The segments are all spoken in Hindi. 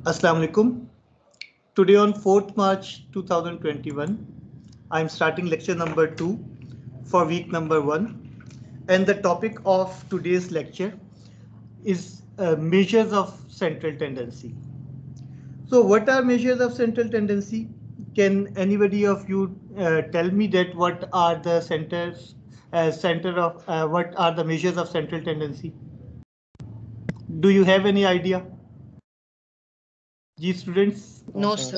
Assalamu alaikum. Today on 4th March 2021, I am starting lecture number 2 for week number 1, and the topic of today's lecture is measures of central tendency. So what are measures of central tendency? Can anybody of you tell me that what are the what are the measures of central tendency? Do you have any idea? G students? No, sir.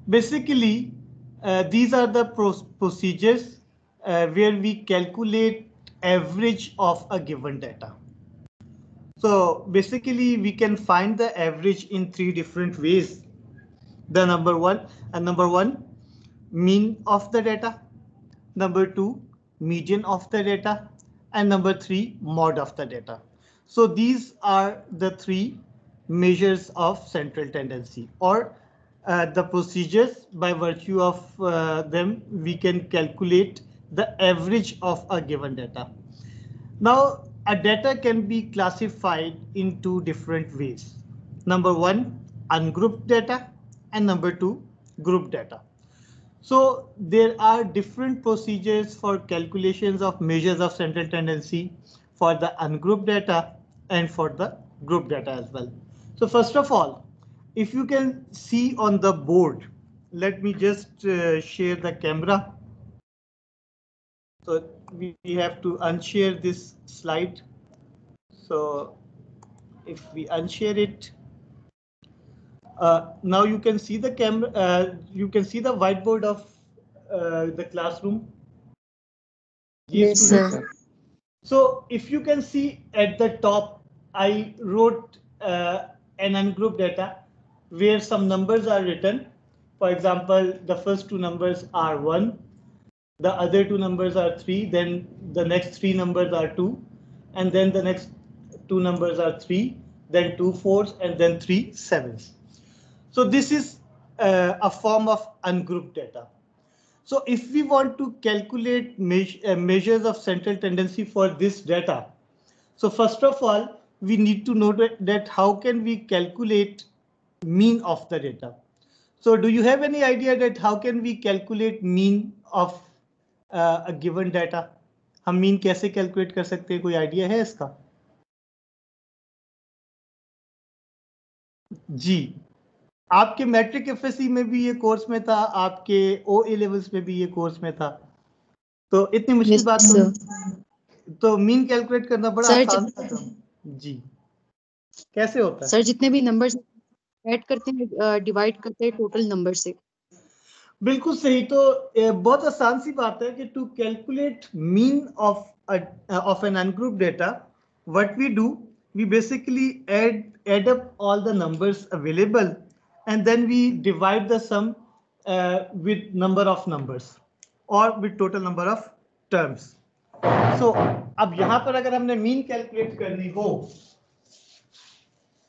Basically, these are the procedures where we calculate average of a given data. So basically, we can find the average in 3 different ways. The number one, mean of the data. Number 2, median of the data. And number 3, mode of the data. So these are the 3 measures of central tendency, or the procedures by virtue of them we can calculate the average of a given data. Now, a data can be classified in 2 different ways. Number 1, ungrouped data, and number 2, group data. So there are different procedures for calculations of measures of central tendency for the ungrouped data and for the group data as well. So first of all, if you can see on the board, let me just share the camera. So we have to unshare this slide. So if we unshare it, now you can see the camera, you can see the whiteboard of the classroom. Yes, sir. So if you can see at the top, I wrote an ungrouped data where some numbers are written. For example, the first 2 numbers are 1, the other 2 numbers are 3, then the next 3 numbers are 2, and then the next 2 numbers are 3, then 2 4s, and then 3 7s. So this is a form of ungrouped data. So if we want to calculate measures of central tendency for this data, so first of all, we need to know that how can we calculate mean of the data. So do you have any idea that how can we calculate mean of a given data? हम mean कैसे calculate कर सकते हैं, कोई idea है इसका? जी, आपके मैट्रिक एफएससी में भी ये कोर्स में था, आपके ओए लेवल्स में भी ये कोर्स में था, तो इतनी मुश्किल बात तो मीन कैलकुलेट करना बड़ा आसान था। जी, कैसे होता है सर? जितने भी नंबर्स ऐड करते हैं डिवाइड करते हैं टोटल नंबर से। बिल्कुल सही। तो बहुत आसान सी बात है कि to calculate mean of an ungroup data, what we do, we basically add up all the numbers available and then we divide the sum with number of numbers or with total number of terms. So अब यहाँ पर अगर हमने मीन कैलकुलेट करनी हो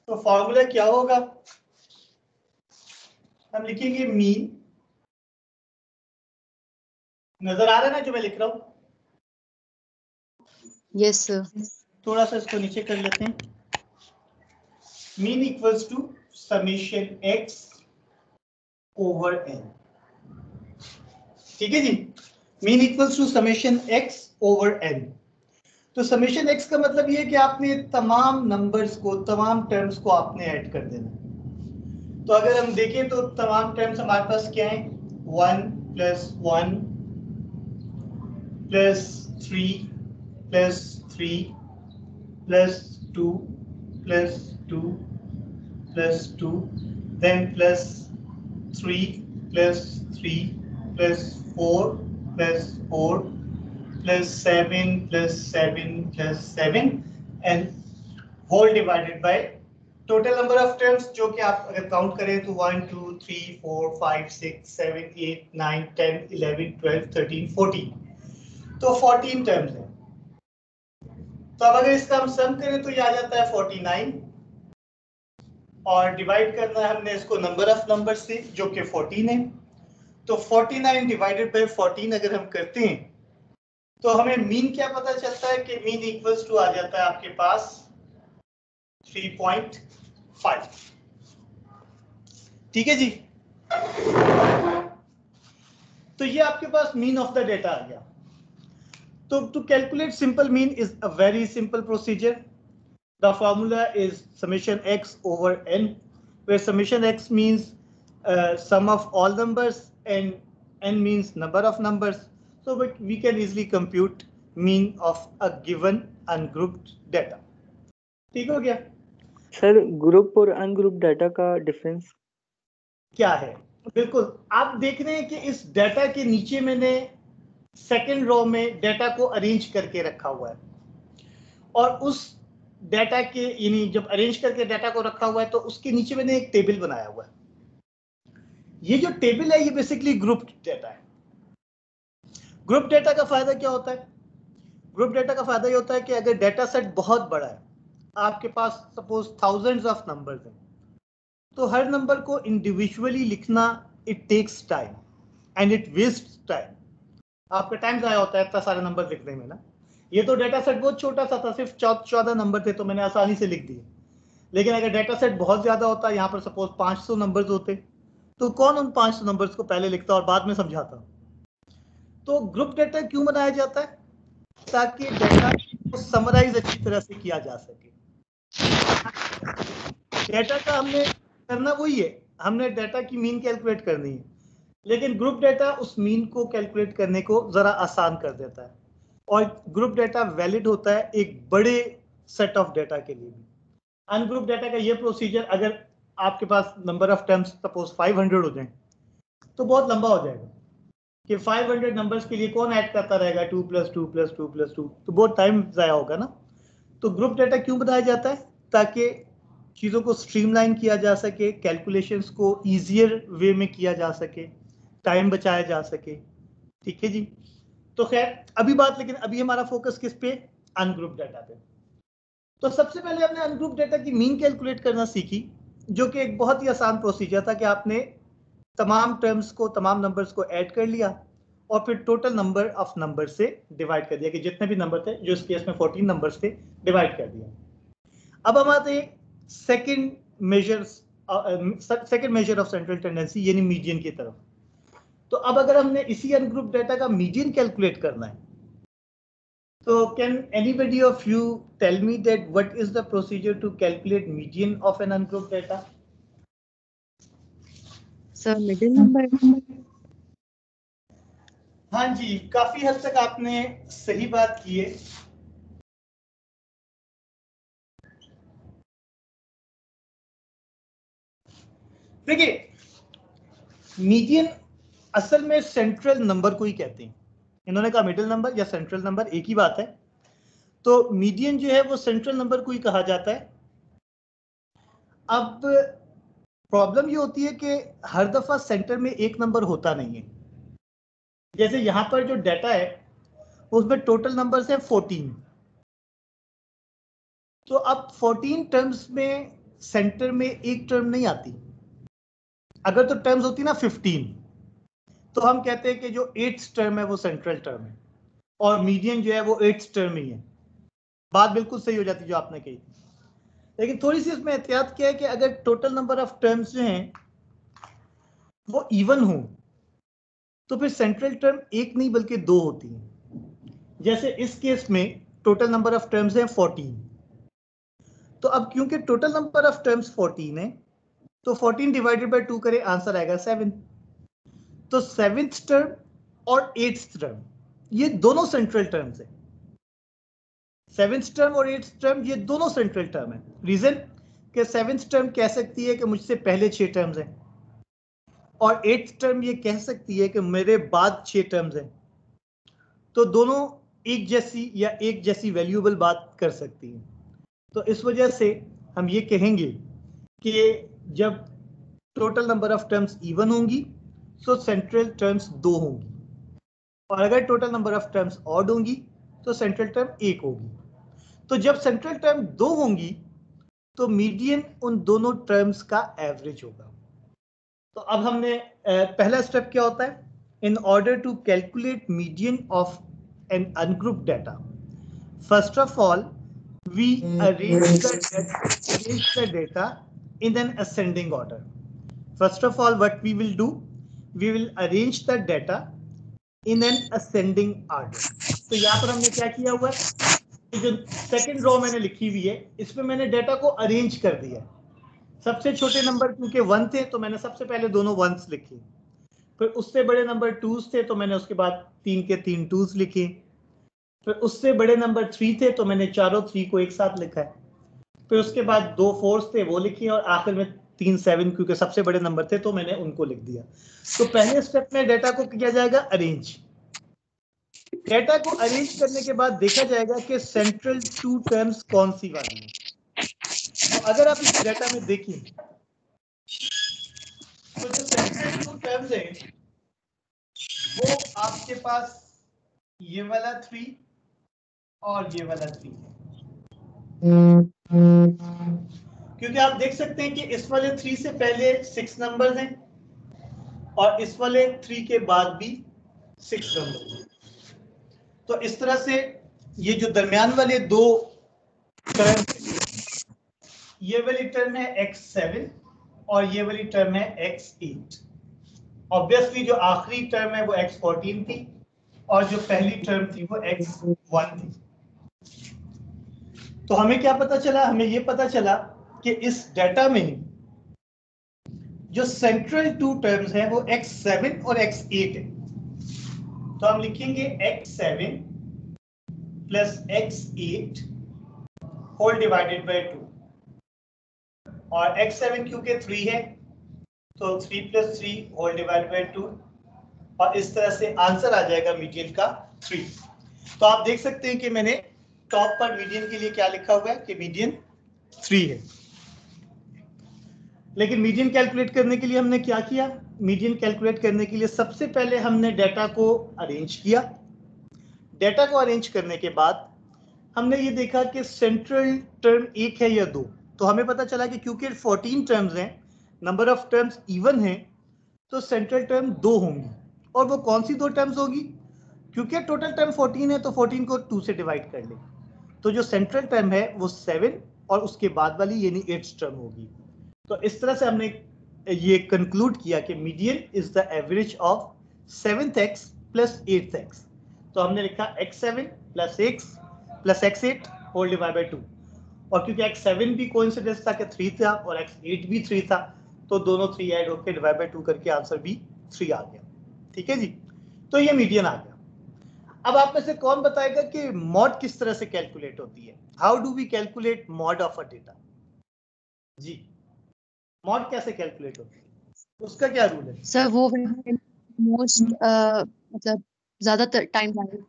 तो फॉर्मूला क्या होगा? हम लिखेंगे मीन, नजर आ रहा है ना जो मैं लिख रहा हूं? Yes sir. थोड़ा सा इसको नीचे कर लेते हैं। Mean equals to summation x over n। ठीक है जी, mean equals to summation x over n। तो समेशन x का मतलब ये है कि आपने तमाम नंबर्स को, तमाम टर्म्स को आपने ऐड कर देना। तो अगर हम देखें तो तमाम टर्म्स हमारे पास क्या है? 1 plus 1 plus 3 plus 3 plus 2 plus 2 plus 2, then plus 3 plus 3 plus 4 plus 4 plus 7 plus 7 plus 7 and whole divided by total number of terms, जो कि आप अगर काउंट करें तो 1 2 3 4 5 6 7 8 9 10 11 12 13 14, तो 14 टर्म्स है। तो अब अगर इसका हम सम करें तो ये आ जाता है 49 और डिवाइड करना है हमने इसको नंबर ऑफ नंबर से जो कि 14 है। तो 49 डिवाइडेड बाय 14 अगर हम करते हैं तो हमें मीन क्या पता चलता है कि मीन इक्वल्स टू आ जाता है आपके पास 3.5। ठीक है जी। तो ये आपके पास मीन ऑफ द डेटा आ गया। तो to calculate simple mean is a very simple procedure. The formula is summation x over n, where summation x means sum of all numbers and n means number of numbers. So we can easily compute mean of a given ungrouped data. ठीक हो गया? सर ग्रुप और अनग्रुप डाटा का डिफरेंस क्या है? बिल्कुल, आप देख रहे हैं कि इस डाटा के नीचे मैंने सेकेंड रो में डाटा को अरेंज करके रखा हुआ है, और उस डाटा के यानी जब अरेंज करके डाटा को रखा हुआ है तो उसके नीचे मैंने एक टेबल बनाया हुआ है. ये जो टेबल है ये बेसिकली ग्रुप डाटा है. ग्रुप डाटा का फायदा क्या होता है? ग्रुप डाटा का फायदा ये होता है कि अगर डाटा सेट बहुत बड़ा है, आपके पास सपोज थाउजेंड्स ऑफ नंबर्स हैं, तो हर नंबर को इंडिविजुअली लिखना it takes time and it wastes time. आपका टाइम ज़ाया होता है इतना सारे नंबर लिखने में ना. ये तो डाटा सेट बहुत छोटा सा था, सिर्फ 14 नंबर थे, तो मैंने आसानी से लिख दिए. लेकिन अगर डाटा सेट बहुत ज्यादा होता, यहाँ पर सपोज 500 नंबर्स होते, तो कौन उन 500 नंबर्स को पहले लिखता और बाद में समझाता? तो ग्रुप डाटा क्यों बनाया जाता है? ताकि डाटा को समराइज अच्छी तरह से किया जा सके. डाटा का हमने करना वही है, हमने डाटा की मीन कैलकुलेट करनी है, लेकिन ग्रुप डाटा उस मीन को कैलकुलेट करने को जरा आसान कर देता है. और ग्रुप डाटा वैलिड होता है एक बड़े सेट ऑफ डाटा के लिए भी. अनग्रुप डाटा का ये प्रोसीजर, अगर आपके पास नंबर ऑफ टर्म्स सपोज 500 हो जाए तो बहुत लंबा हो जाएगा कि 500 नंबर्स के लिए कौन ऐड करता रहेगा 2 + 2 + 2 + 2, तो बहुत टाइम ज़ाया होगा ना. तो ग्रुप डाटा क्यों बनाया जाता है? ताकि चीज़ों को स्ट्रीमलाइन किया जा सके, कैलकुलेशंस को ईजियर वे में किया जा सके, टाइम बचाया जा सके. ठीक है जी. तो खैर लेकिन अभी हमारा फोकस किस पे? अनग्रुप डाटा पे. तो सबसे पहले हमने अनग्रुप डाटा की मीन कैलकुलेट करना सीखी, जो कि एक बहुत ही आसान प्रोसीजर था कि आपने तमाम टर्म्स को, तमाम नंबर्स को ऐड कर लिया और फिर टोटल नंबर ऑफ नंबर से डिवाइड कर दिया कि जितने भी नंबर थे, जो इस केस में 14 नंबर्स थे, डिवाइड कर दिया. अब हम आते हैं second measure of central tendency यानी मीडियन की तरफ. तो अब अगर हमने इसी अनग्रुप डाटा का मीडियन कैलकुलेट करना है, तो can anybody of you tell me that what is the procedure to calculate median of an ungroup data? Sir middle number. हाँ जी, काफी हद तक आपने सही बात की है. देखिए, मीडियन असल में सेंट्रल नंबर को ही कहते हैं. इन्होंने कहा मिडिल नंबर या सेंट्रल नंबर, एक ही बात है. तो मीडियन जो है वो सेंट्रल नंबर को ही कहा जाता है. अब प्रॉब्लम ये होती है कि हर दफा सेंटर में एक नंबर होता नहीं है. जैसे यहां पर जो डाटा है उसमें टोटल नंबर्स है 14. तो अब 14 टर्म्स में सेंटर में एक टर्म नहीं आती. अगर तो टर्म्स होती ना 15, तो हम कहते हैं कि जो 8th टर्म है वो सेंट्रल टर्म है और मीडियन जो है वो 8th टर्म ही है. बात बिल्कुल सही हो जाती जो आपने कही. लेकिन थोड़ी सी इसमें एहतियात क्या है कि अगर टोटल नंबर ऑफ टर्म्स जो हैं वो इवन हो तो फिर सेंट्रल टर्म एक नहीं बल्कि 2 होती हैं. जैसे इस केस में टोटल नंबर ऑफ टर्म्स हैं 14. तो अब क्योंकि टोटल नंबर ऑफ टर्म्स 14 है, तो 14 डिवाइडेड बाय 2 करें, आंसर आएगा 7. तो 7th टर्म और 8th टर्म ये दोनों सेंट्रल टर्म्स है. 7th टर्म और 8th टर्म ये दोनों सेंट्रल टर्म है. रीजन कि 7th टर्म कह सकती है कि मुझसे पहले 6 टर्म्स हैं और 8th टर्म ये कह सकती है कि मेरे बाद 6 टर्म्स हैं. तो दोनों एक जैसी या एक जैसी वैल्यूएबल बात कर सकती हैं. तो इस वजह से हम ये कहेंगे कि जब total number of terms even होंगी तो सेंट्रल टर्म्स 2 होंगी, और अगर total number of terms odd होंगी तो सेंट्रल टर्म 1 होगी. तो जब सेंट्रल टर्म 2 होंगी तो मीडियन उन दोनों टर्म्स का एवरेज होगा. तो अब हमने पहला स्टेप क्या होता है? In order to calculate median of an ungroup data, first of all we arrange the data in an ascending order. First of all, what we will do, we will arrange the data in an ascending order. तो यहाँ पर हमने क्या किया हुआ है, जो सेकंड रो मैंने लिखी हुई है इसमें मैंने डेटा को अरेंज कर दिया। सबसे छोटे नंबर क्योंकि 1 थे तो मैंने सबसे पहले दोनों 1s लिखे, फिर उससे बड़े नंबर 2s थे तो मैंने उसके बाद 3 के 3 2s लिखे, फिर उससे बड़े नंबर 3 थे तो मैंने चारों 3 को एक साथ लिखा है, फिर उसके बाद 2 4s थे वो लिखी और आखिर में 3 7 क्योंकि सबसे बड़े नंबर थे तो मैंने उनको लिख दिया। तो पहले स्टेप में डेटा को किया जाएगा अरेंज। डेटा को अरेंज करने के बाद देखा जाएगा कि सेंट्रल 2 टर्म्स कौन सी वाली है। तो अगर आप इस डेटा में देखें तो जो सेंट्रल 2 टर्म्स है वो आपके पास ये वाला 3 और ये वाला 3 है, क्योंकि आप देख सकते हैं कि इस वाले 3 से पहले 6 नंबर्स हैं और इस वाले 3 के बाद भी 6 नंबर हैं। तो इस तरह से ये जो दरमियान वाले दो टर्म, ये वाली टर्म है x7 और ये वाली टर्म है x8। ऑब्वियसली जो आखिरी टर्म है वो x14 थी और जो पहली टर्म थी वो x1 थी। तो हमें क्या पता चला, हमें ये पता चला कि इस डेटा में जो सेंट्रल 2 टर्म्स हैं वो x7 और x8 है। तो हम लिखेंगे x7 plus x8 whole divided by 2 और x7 क्योंकि 3 है तो 3 प्लस 3 होल डिवाइडेड बाय 2 और इस तरह से आंसर आ जाएगा मीडियन का 3। तो आप देख सकते हैं कि मैंने टॉप पर मीडियन के लिए क्या लिखा हुआ है कि मीडियन 3 है। लेकिन मीडियन कैलकुलेट करने के लिए हमने क्या किया, मीडियन कैलकुलेट करने के लिए सबसे पहले हमने डेटा को अरेंज किया। डेटा को अरेंज करने के बाद हमने ये देखा कि सेंट्रल टर्म 1 है या 2। तो हमें पता चला कि क्योंकि 14 टर्म्स हैं, नंबर ऑफ टर्म्स इवन हैं, तो सेंट्रल टर्म 2 होंगी। और वो कौन सी 2 टर्म्स होगी, क्योंकि टोटल टर्म 14 है तो 14 को 2 से डिवाइड कर ले, तो जो सेंट्रल टर्म है वो 7 और उसके बाद वाली यानी 8th टर्म होगी। तो इस तरह से हमने ये कंक्लूड किया कि median is the average of 7th x plus 8th x। तो हमने लिखा x7 plus x plus x8 whole divide by 2 और क्योंकि x7 भी कोइंसिडेंस था कि 3 था और x8 भी 3 था तो दोनों 3 ऐड होकर डिवाइड बाय 2 करके आंसर भी 3 आ गया। ठीक है जी, तो ये मीडियन आ गया। अब आप में से कौन बताएगा कि मॉड किस तरह से कैलकुलेट होती है, how do we calculate mode of a data? जी, मॉड कैसे कैलकुलेट होती है, उसका क्या रूल है? सर वो मोस्ट मतलब ज्यादा टाइम लगेगा।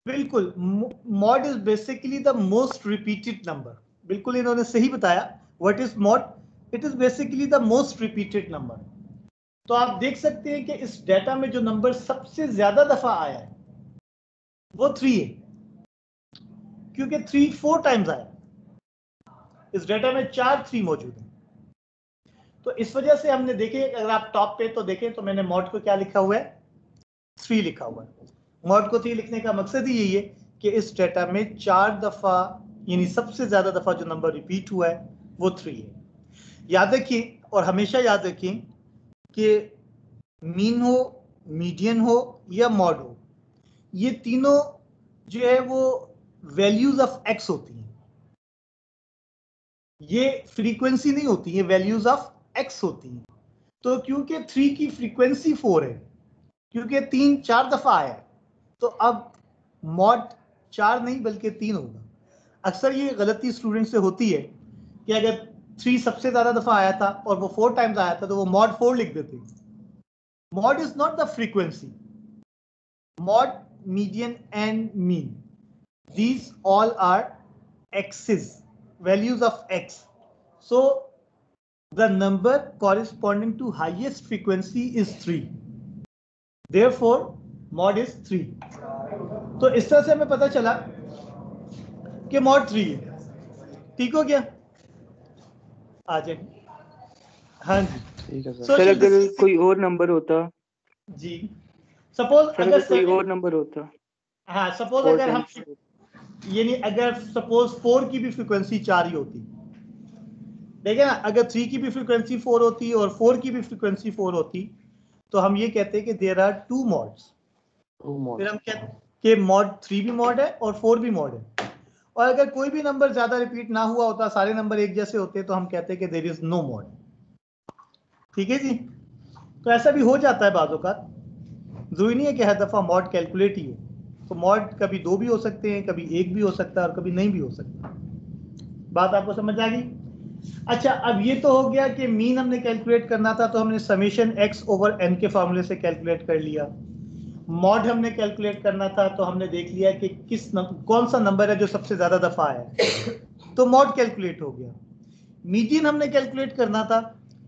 बिल्कुल, mod is basically the most repeated number. बिल्कुल इन्होंने सही बताया। What is mod? It is basically the most repeated number. तो आप देख सकते हैं कि इस डेटा में जो नंबर सबसे ज्यादा दफा आया है वो 3 है, क्योंकि 3 4 टाइम्स आया। इस डेटा में 4 3 मौजूद है। तो इस वजह से हमने देखे, अगर आप टॉप पे तो देखें तो मैंने मॉड को क्या लिखा हुआ है, 3 लिखा हुआ है। मॉड को 3 लिखने का मकसद ही यही है कि इस डेटा में 4 दफा यानी सबसे ज्यादा दफा जो नंबर रिपीट हुआ है वो 3 है। याद रखिए और हमेशा याद रखें कि मीन हो, मीडियन हो या मॉड हो, ये तीनों जो है वो वैल्यूज ऑफ एक्स होती हैं। ये फ्रीक्वेंसी नहीं होती, ये वैल्यूज ऑफ एक्स होती हैं। तो क्योंकि 3 की फ्रीक्वेंसी 4 है, क्योंकि 3 4 दफा आया है, तो अब मॉड 4 नहीं बल्कि 3 होगा। अक्सर ये गलती स्टूडेंट से होती है कि अगर 3 सबसे ज्यादा दफा आया था और वो 4 टाइम्स आया था तो वो मॉड 4 लिख देते हैं। Mod is not the frequency. Mod, median and mean, these all are x's, values of x. So the number corresponding to highest frequency is 3. Therefore mod is 3. तो इस तरह से हमें पता चला कि mod 3 है। ठीक हो गया? आ जाए। हाँ जी, ठीक है सर। सर अगर कोई और नंबर होता जी, सपोज सर, अगर कोई और नंबर होता, हाँ सपोज अगर हम यानी अगर सपोज 4 की भी फ्रीक्वेंसी 4 ही होती देखिए ना, अगर 3 की भी फ्रीक्वेंसी 4 होती और 4 की भी फ्रीक्वेंसी 4 होती तो हम ये कहते हैं कि देयर आर 2 मॉड्स। फिर हम कहते हैं कि मॉड 3 भी मॉड है और 4 भी मॉड है। और अगर कोई भी नंबर ज्यादा रिपीट ना हुआ होता, सारे नंबर एक जैसे होते, तो हम कहते हैं कि देयर इज नो मॉड। ठीक है जी। तो ऐसा भी हो जाता है बाज़ों का, जरूरी नहीं है कि हर दफा मॉड कैलकुलेट ही हो। तो मॉड कभी 2 भी हो सकते हैं, कभी 1 भी हो सकता है और कभी नहीं भी हो सकता। बात आपको समझ आ गई? अच्छा, अब ये तो हो गया कि मीन हमने कैलकुलेट करना था, तो हमने समेशन x ओवर n के फॉर्मूले से कैलकुलेट कर लिया। मॉड हमने कैलकुलेट करना था, तो हमने देख लिया कि कौन सा नंबर है जो सबसे ज्यादा दफा आया, तो मॉड कैलकुलेट हो गया। मीडियन हमने कैलकुलेट करना था,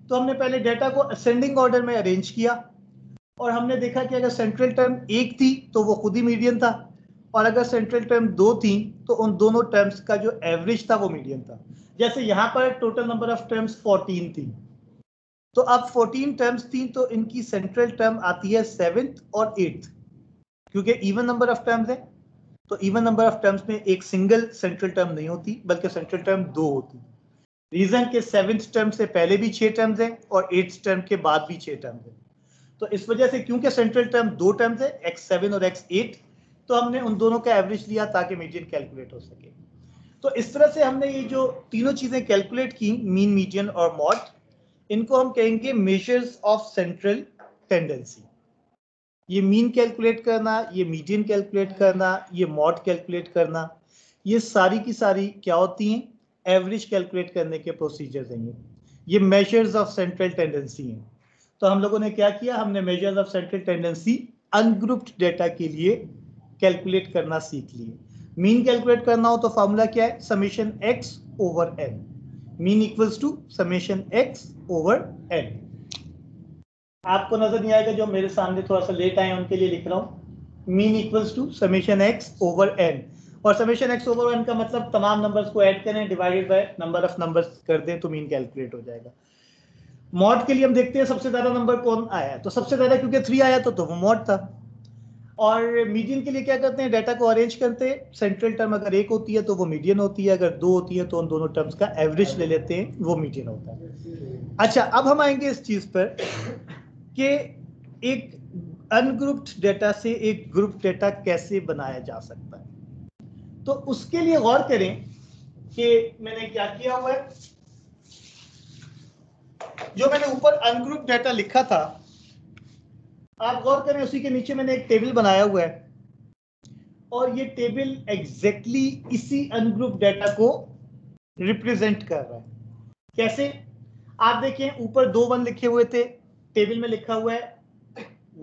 तो हमने पहले डेटा को असेंडिंग ऑर्डर में अरेंज किया और हमने देखा कि अगर सेंट्रल टर्म 1 थी तो वो खुद ही मीडियन था, और अगर सेंट्रल टर्म 2 थी तो उन दोनों टर्म्स का जो एवरेज था वो मीडियन था। जैसे यहाँ पर टोटल नंबर ऑफ टर्म्स 14 थी, तो अब 14 टर्म्स थी तो इनकी सेंट्रल टर्म आती है 7th और 8th, क्योंकि इवन नंबर ऑफ टर्म्स है। तो इवन नंबर ऑफ टर्म्स में एक सिंगल सेंट्रल टर्म नहीं होती, बल्कि सेंट्रल टर्म 2 होती। रीजन के 7th टर्म से पहले भी 6 टर्म्स हैं और 8th टर्म के बाद भी 6 टर्म्स हैं। तो इस वजह से, क्योंकि सेंट्रल टर्म 2 टर्म्स है, x7 और x8, तो हमने उन दोनों का एवरेज लिया ताकि मीडियन कैलकुलेट हो सके। तो इस तरह से हमने ये जो तीनों चीजें कैलकुलेट की, मीन, मीडियन और मॉड, इनको हम कहेंगे मेजर्स ऑफ सेंट्रल टेंडेंसी। ये मीन कैलकुलेट करना, ये मीडियन कैलकुलेट करना, ये मॉड कैलकुलेट करना, ये सारी की सारी क्या होती हैं? एवरेज कैलकुलेट करने के प्रोसीजर्स हैं। ये मेजर्स ऑफ सेंट्रल टेंडेंसी हैं। तो हम लोगों ने क्या किया, हमने measures of central tendency ungrouped data के लिए कैलकुलेट करना सीख लिए। मीन कैलकुलेट करना हो तो फॉर्मूला क्या है? Summation x over n। Mean equals to summation x over n। आपको नजर नहीं आएगा, जो मेरे सामने थोड़ा सा लेट आए उनके लिए लिख रहा हूं। Mean equals to summation x over n, और समेशन x ओवर n का मतलब तमाम नंबर्स को ऐड करें, divided by number of numbers कर दें, तो मीन कैलकुलेट हो जाएगा। मॉड के लिए हम देखते हैं सबसे ज्यादा नंबर कौन आया, तो सबसे ज्यादा क्योंकि 3 आया तो वो मॉड था। और मीडियन के लिए क्या करते हैं? डेटा को अरेंज करते हैं, सेंट्रल टर्म अगर 1 होती है तो वो मीडियन होती है, अगर 2 होती है तो उन दोनों टर्म्स का एवरेज ले लेते हैं, वो मीडियन होता है। अच्छा, अब हम आएंगे इस चीज पर कि एक अनग्रुप्ड डेटा से एक ग्रुप डेटा कैसे बनाया जा सकता है। तो उसके लिए गौर करें कि मैंने क्या किया हुआ है। जो मैंने ऊपर अनग्रुप डेटा लिखा था, आप गौर करें, उसी के नीचे मैंने एक टेबल बनाया हुआ है, और ये टेबल एग्जैक्टली इसी अनग्रुप डेटा को रिप्रेजेंट कर रहा है। कैसे? आप देखें, ऊपर 2 1 लिखे हुए थे, टेबल में लिखा हुआ है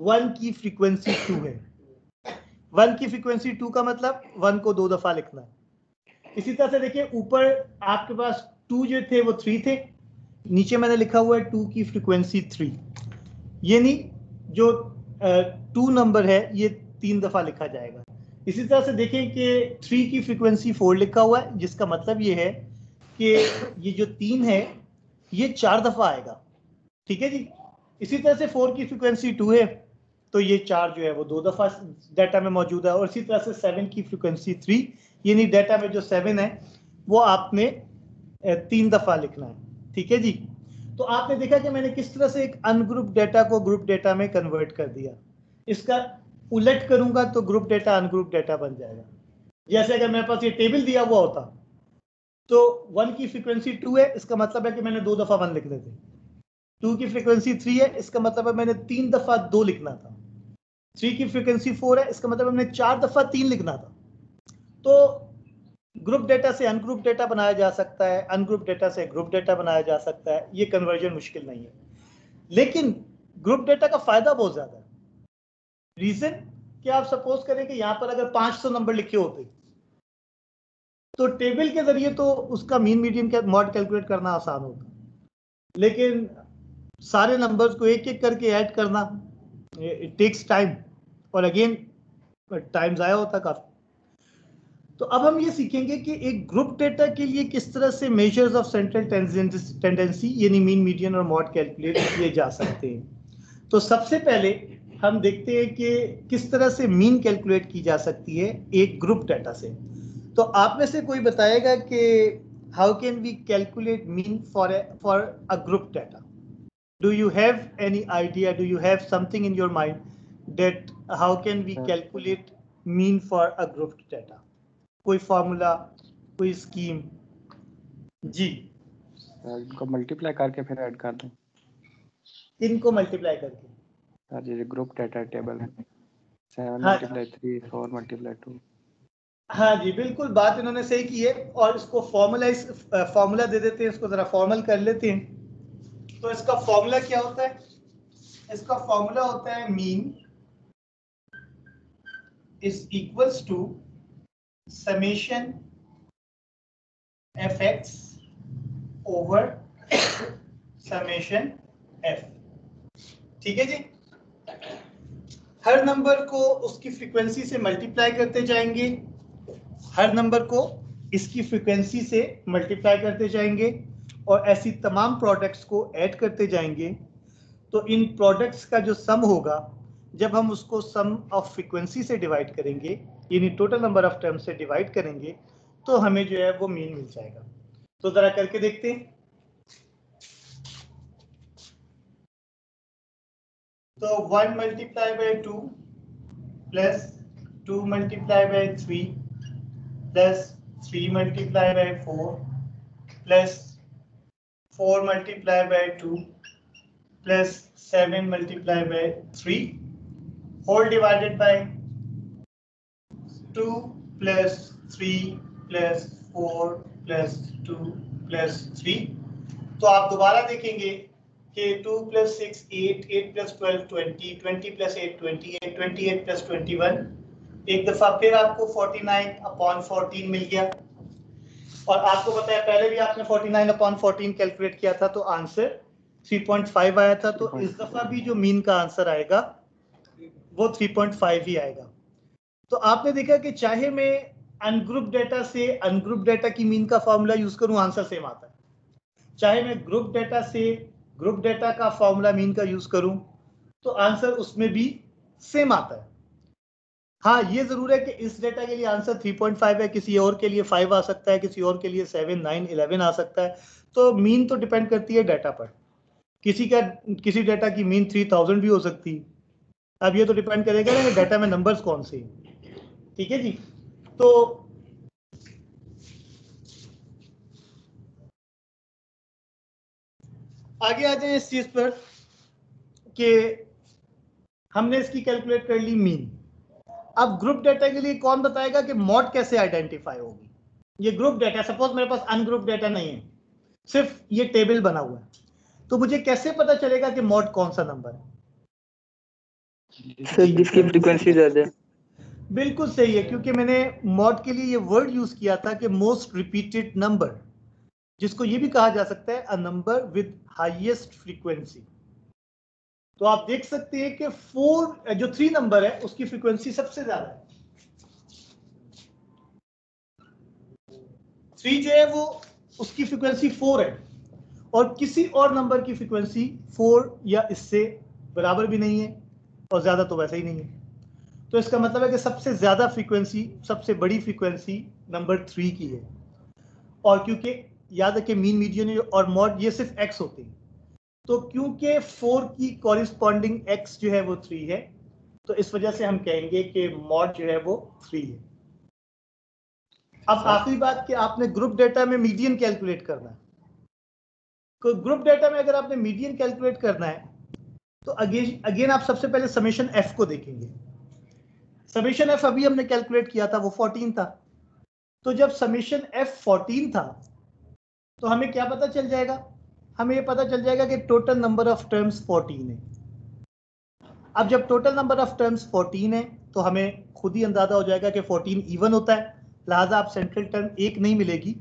1 की फ्रीक्वेंसी 2 है। 1 की फ्रीक्वेंसी 2 का मतलब 1 को 2 दफा लिखना है। इसी तरह से देखिए, ऊपर आपके पास 2 जो थे वो 3 थे, नीचे मैंने लिखा हुआ है 2 की फ्रीक्वेंसी 3। ये नहीं, जो 2 नंबर है ये 3 दफा लिखा जाएगा। इसी तरह से देखें कि 3 की फ्रीक्वेंसी 4 लिखा हुआ है, जिसका मतलब ये है कि ये जो 3 है ये 4 दफा आएगा। ठीक है जी। इसी तरह से 4 की फ्रीक्वेंसी 2 है, तो ये 4 जो है वो 2 दफा डाटा में मौजूद है। और इसी तरह से 7 की फ्रीक्वेंसी 3, यानी डाटा में जो 7 है वो आपने 3 दफा लिखना है। ठीक है जी। तो आपने देखा कि मैंने किस तरह से एक अनग्रुप डेटा को ग्रुप डेटा में कन्वर्ट कर दिया। इसका उलट करूंगा तो ग्रुप डेटा अनग्रुप डेटा बन जाएगा। जैसे अगर मेरे पास ये टेबल दिया हुआ होता, तो 1 की फ्रीक्वेंसी 2 है, इसका मतलब है कि मैंने 2 दफा 1 लिखने थे। 2 की फ्रीक्वेंसी 3 है, इसका मतलब है मैंने 3 दफा 2 लिखना था। 3 की फ्रीक्वेंसी 4 है, इसका मतलब है मैंने 4 दफा 3 लिखना था। तो ग्रुप डेटा से अनग्रुप डेटा बनाया जा सकता है, अनग्रुप डेटा से ग्रुप डेटा बनाया जा सकता है। ये कन्वर्जन मुश्किल नहीं है, लेकिन ग्रुप डेटा का फायदा बहुत ज्यादा है। रीजन कि आप सपोज करें कि यहां पर अगर 500 नंबर लिखे होते, तो टेबल के जरिए तो उसका मीन मीडियन का मॉड कैलकुलेट करना आसान होता, लेकिन सारे नंबर्स को एक एक करके ऐड करना इट टेक्स टाइम, और अगेन टाइम जाया होता काफी। तो अब हम ये सीखेंगे कि एक ग्रुप डेटा के लिए किस तरह से मेजर्स ऑफ सेंट्रल टेंडेंसी यानी मीन, मीडियन और मॉड कैलकुलेट किए जा सकते हैं। तो सबसे पहले हम देखते हैं कि किस तरह से मीन कैलकुलेट की जा सकती है एक ग्रुप डेटा से। तो आप में से कोई बताएगा कि how can we calculate mean for a group data? Do you have any idea? Do you have something in your mind that how can we calculate mean for a group data? कोई formula, कोई scheme? जी. इनको मल्टीप्लाई करके फिर ऐड कर दें. इनको मल्टीप्लाई करके. सर ये ग्रुप डाटा टेबल है 7 हाँ. Multiply 3 4 multiply 2. हाँ जी बिल्कुल बात इन्होंने सही की है और इसको फॉर्मूला दे देते हैं. इसको जरा फॉर्मल कर लेते हैं. तो इसका फॉर्मूला क्या होता है? इसका फॉर्मूला होता है mean is equals to summation fx over summation f. ठीक है जी. हर नंबर को उसकी फ्रीक्वेंसी से मल्टीप्लाई करते जाएंगे. हर नंबर को इसकी फ्रीक्वेंसी से मल्टीप्लाई करते जाएंगे और ऐसी तमाम प्रोडक्ट्स को ऐड करते जाएंगे. तो इन प्रोडक्ट्स का जो सम होगा जब हम उसको सम ऑफ फ्रीक्वेंसी से डिवाइड करेंगे यानी टोटल नंबर ऑफ टर्म्स से डिवाइड करेंगे तो हमें जो है वो मीन मिल जाएगा. तो जरा करके देखते हैं. तो 1 multiply by 2 plus 2 multiply by 3 plus 3 multiply by 4 plus 4 multiply by 2 plus 7 multiply by 3 whole divided by 2 plus 3 plus 4 plus 2 plus 3. तो आप दोबारा देखेंगे कि 2 प्लस 6 8 8 प्लस 12 20 20 प्लस 8 28 28 प्लस 21. एक दफा फिर आपको 49/14 मिल गया और आपको पता है पहले भी आपने 49/14 कैलकुलेट किया था तो आंसर 3.5 आया था. तो इस दफा भी जो मीन का आंसर आएगा वो 3.5 ही आएगा. तो आपने देखा कि चाहे मैं अनग्रुप डेटा से अनग्रुप डेटा की मीन का फॉर्मूला यूज करूं आंसर सेम आता है. चाहे मैं ग्रुप डेटा से ग्रुप डेटा का फॉर्मूला मीन का यूज करूं तो आंसर उसमें भी सेम आता है. हाँ ये जरूर है कि इस डेटा के लिए आंसर 3.5 है, किसी और के लिए 5 आ सकता है, किसी और के लिए 7 9 11 आ सकता है. तो मीन तो डिपेंड करती है डाटा पर. किसी डाटा की मीन 3000 भी हो सकती है. अब ये तो डिपेंड करेगा ना डाटा में नंबर्स कौन से हैं. ठीक है जी. तो आगे आ जाए इस चीज पर कि हमने इसकी कैलकुलेट कर ली मीन. अब ग्रुप डेटा के लिए कौन बताएगा कि मॉड कैसे आइडेंटिफाई होगी? ये ग्रुप डेटा, सपोज मेरे पास अनग्रुप डेटा नहीं है, सिर्फ ये टेबल बना हुआ है, तो मुझे कैसे पता चलेगा कि मॉड कौन सा नंबर है? सर जिसकी फ्रीक्वेंसी ज्यादा है. बिल्कुल सही है, क्योंकि मैंने मॉड के लिए ये वर्ड यूज किया था कि मोस्ट रिपीटेड नंबर, जिसको ये भी कहा जा सकता है a number with highest frequency. तो आप देख सकते हैं कि 4 जो 3 नंबर है उसकी फ्रीक्वेंसी सबसे ज्यादा है. 3 जो है वो उसकी फ्रीक्वेंसी 4 है और किसी और नंबर की फ्रीक्वेंसी 4 या इससे बराबर भी नहीं है और ज्यादा तो वैसे ही नहीं है. तो इसका मतलब है कि सबसे ज्यादा फ्रीक्वेंसी, सबसे बड़ी फ्रीक्वेंसी नंबर 3 की है. और क्योंकि याद रखें मीन, मीडियन और मॉड ये सिर्फ x होते हैं, तो क्योंकि 4 की कॉरिस्पॉन्डिंग x जो है वो 3 है, तो इस वजह से हम कहेंगे कि मॉड जो है वो 3 है. अब आखिरी बात कि आपने ग्रुप डेटा में मीडियन कैलकुलेट करना है. तो ग्रुप डेटा में अगर आपने मीडियन कैलकुलेट करना है तो अगेन आप सबसे पहले समेशन f को देखेंगे. समेशन f अभी हमने कैलकुलेट किया था वो 14 था. तो जब समेशन f 14 था तो हमें क्या पता चल जाएगा? हमें ये पता चल जाएगा कि टोटल नंबर ऑफ टर्म्स 14 है. अब जब टोटल नंबर ऑफ टर्म्स 14 है तो हमें खुद ही अंदाजा हो जाएगा कि 14 इवन होता है, लिहाजा आप सेंट्रल टर्म 1 नहीं मिलेगी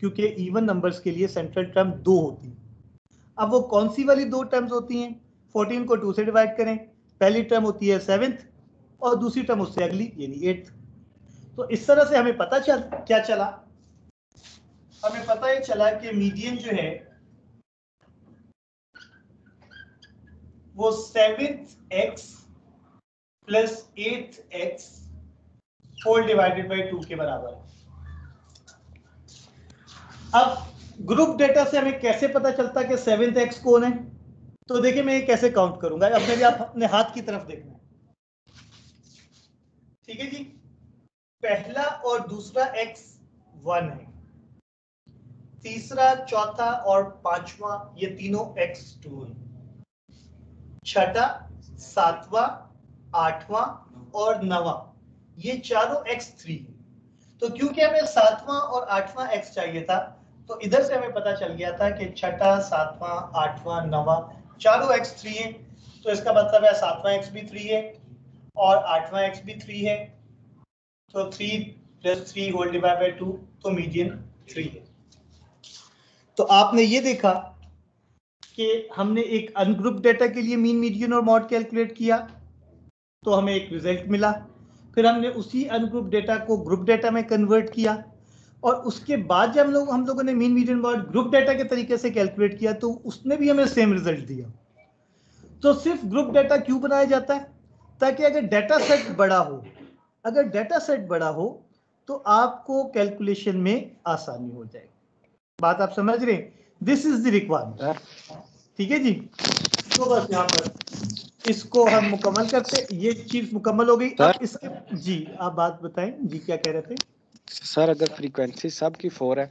क्योंकि इवन नंबर्स के लिए सेंट्रल टर्म 2 होती है. अब वो कौन सी वाली 2 टर्म्स होती हैं? 14 को 2 से डिवाइड करें, पहली टर्म होती है 7th और दूसरी टर्म उससे अगली यानी 8th. तो इस तरह से हमें पता क्या चला? हमें पता ही चला कि मीडियन जो है वो 7th x plus 8th x whole divided by 2 के बराबर है. अब ग्रुप डेटा से हमें कैसे पता चलता है कि 7th एक्स कौन है? तो देखिए मैं ये कैसे काउंट करूंगा, अब मेरे आप अपने हाथ की तरफ देखना है, ठीक है जी। पहला और दूसरा एक्स 1 है, तीसरा, चौथा और पांचवा ये तीनों एक्स 2 है, छठा, सातवां, आठवां और नवा ये चारों एक्स 3 है। तो क्योंकि हमें सातवां और आठवां एक्स चाहिए था, तो इधर से हमें पता चल गया था कि छठा, सातवां, आठवां, नवा चारों एक्स 3 है। तो इसका मतलब है सातवां एक्स भी 3 है और आठवां एक्स भी 3 है, तो 3 + 3 होल डिवाइड बाय 2, तो मीडियन 3 है। तो आपने ये देखा कि हमने एक अनग्रुप डेटा के लिए मीन, मीडियन और मॉड कैलकुलेट किया, तो हमें एक रिजल्ट मिला। फिर हमने उसी अनग्रुप डेटा को ग्रुप डेटा में कन्वर्ट किया, और उसके बाद जब हम लोगों ने mean, median, mod group data के तरीके से कैलकुलेट किया, तो उसने भी हमें सेम रिजल्ट दिया। तो सिर्फ ग्रुप डेटा क्यों बनाया जाता है? ताकि अगर डेटा सेट बड़ा हो, अगर डेटा सेट बड़ा हो तो आपको कैलकुलेशन में आसानी हो जाएगी। बात आप समझ रहे हैं? दिस इज द रिक्वायरमेंट, ठीक है जी। तो बस यहाँ पर इसको हम मुकम्मल करते, ये चीज मुकम्मल हो गई। अब इसके जी आप बात बताएं जी, क्या कह रहे थे? सर अगर फ्रीक्वेंसी सबकी 4 है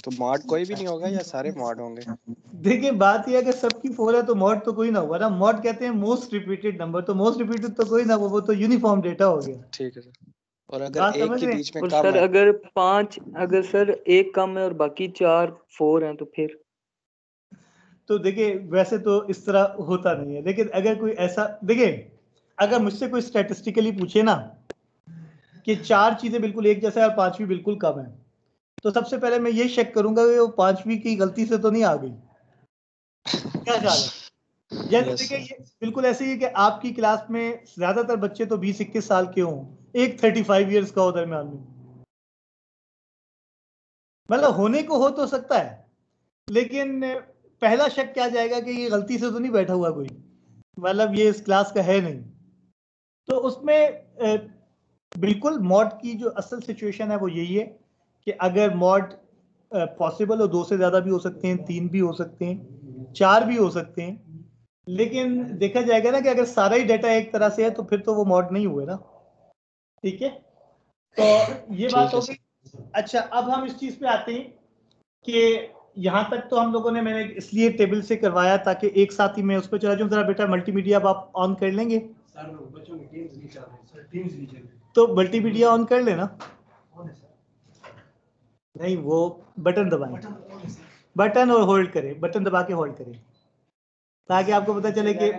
तो मॉड कोई भी नहीं होगा या सारे मॉड होंगे? देखिए बात ये अगर सबकी 4 है तो मॉड तो कोई ना होगा ना। मॉड कहते हैं मोस्ट रिपीटेड नंबर, तो मोस्ट रिपीटेड तो कोई ना, वो तो यूनिफॉर्म डेटा हो गया। ठीक है सर। और अगर बात एक समझ के रहे हैं? बीच में और कम सर है, अगर सर एक कम है और बाकी 4 4 हैं तो फिर? तो देखिए वैसे तो इस तरह होता नहीं है, लेकिन अगर कोई ऐसा, देखिए अगर मुझसे कोई स्टैटिस्टिकली पूछे ना कि 4 चीजें बिल्कुल एक जैसा है और 5वीं बिल्कुल कम है, तो सबसे पहले मैं ये चेक करूंगा कि वो 5वीं की गलती से तो नहीं आ गई। क्या ख्याल है? जैसे यस देखिए सर। ये बिल्कुल ऐसे ही है कि आपकी क्लास में ज्यादातर बच्चे तो 20-21 साल के हों, एक 35 इयर्स का हो दरमियान में, मतलब होने को हो तो सकता है, लेकिन पहला शक क्या जाएगा कि ये गलती से तो नहीं बैठा हुआ कोई, मतलब ये इस क्लास का है नहीं। तो उसमें बिल्कुल मॉड की जो असल सिचुएशन है वो यही है कि अगर मॉड पॉसिबल हो, 2 से ज्यादा भी हो सकते हैं, 3 भी हो सकते हैं, 4 भी हो सकते हैं, लेकिन देखा जाएगा ना कि अगर सारा ही डाटा एक तरह से है तो फिर तो वो मॉड नहीं हुए ना, ठीक है। तो ये बात ठीक हो है गई। सर। अच्छा अब हम इस चीज पे आते हैं कि यहाँ तक तो हम लोगों ने, मैंने इसलिए टेबल से करवाया ताकि एक साथ ही मैं उस पर चला जाऊँ। जरा बेटा मल्टीमीडिया अब आप ऑन कर लेंगे? तो मल्टीमीडिया ऑन कर लेना। नहीं वो बटन दबाएं, बटन और होल्ड करें, बटन दबा के होल्ड करें, ताकि आपको पता चले कि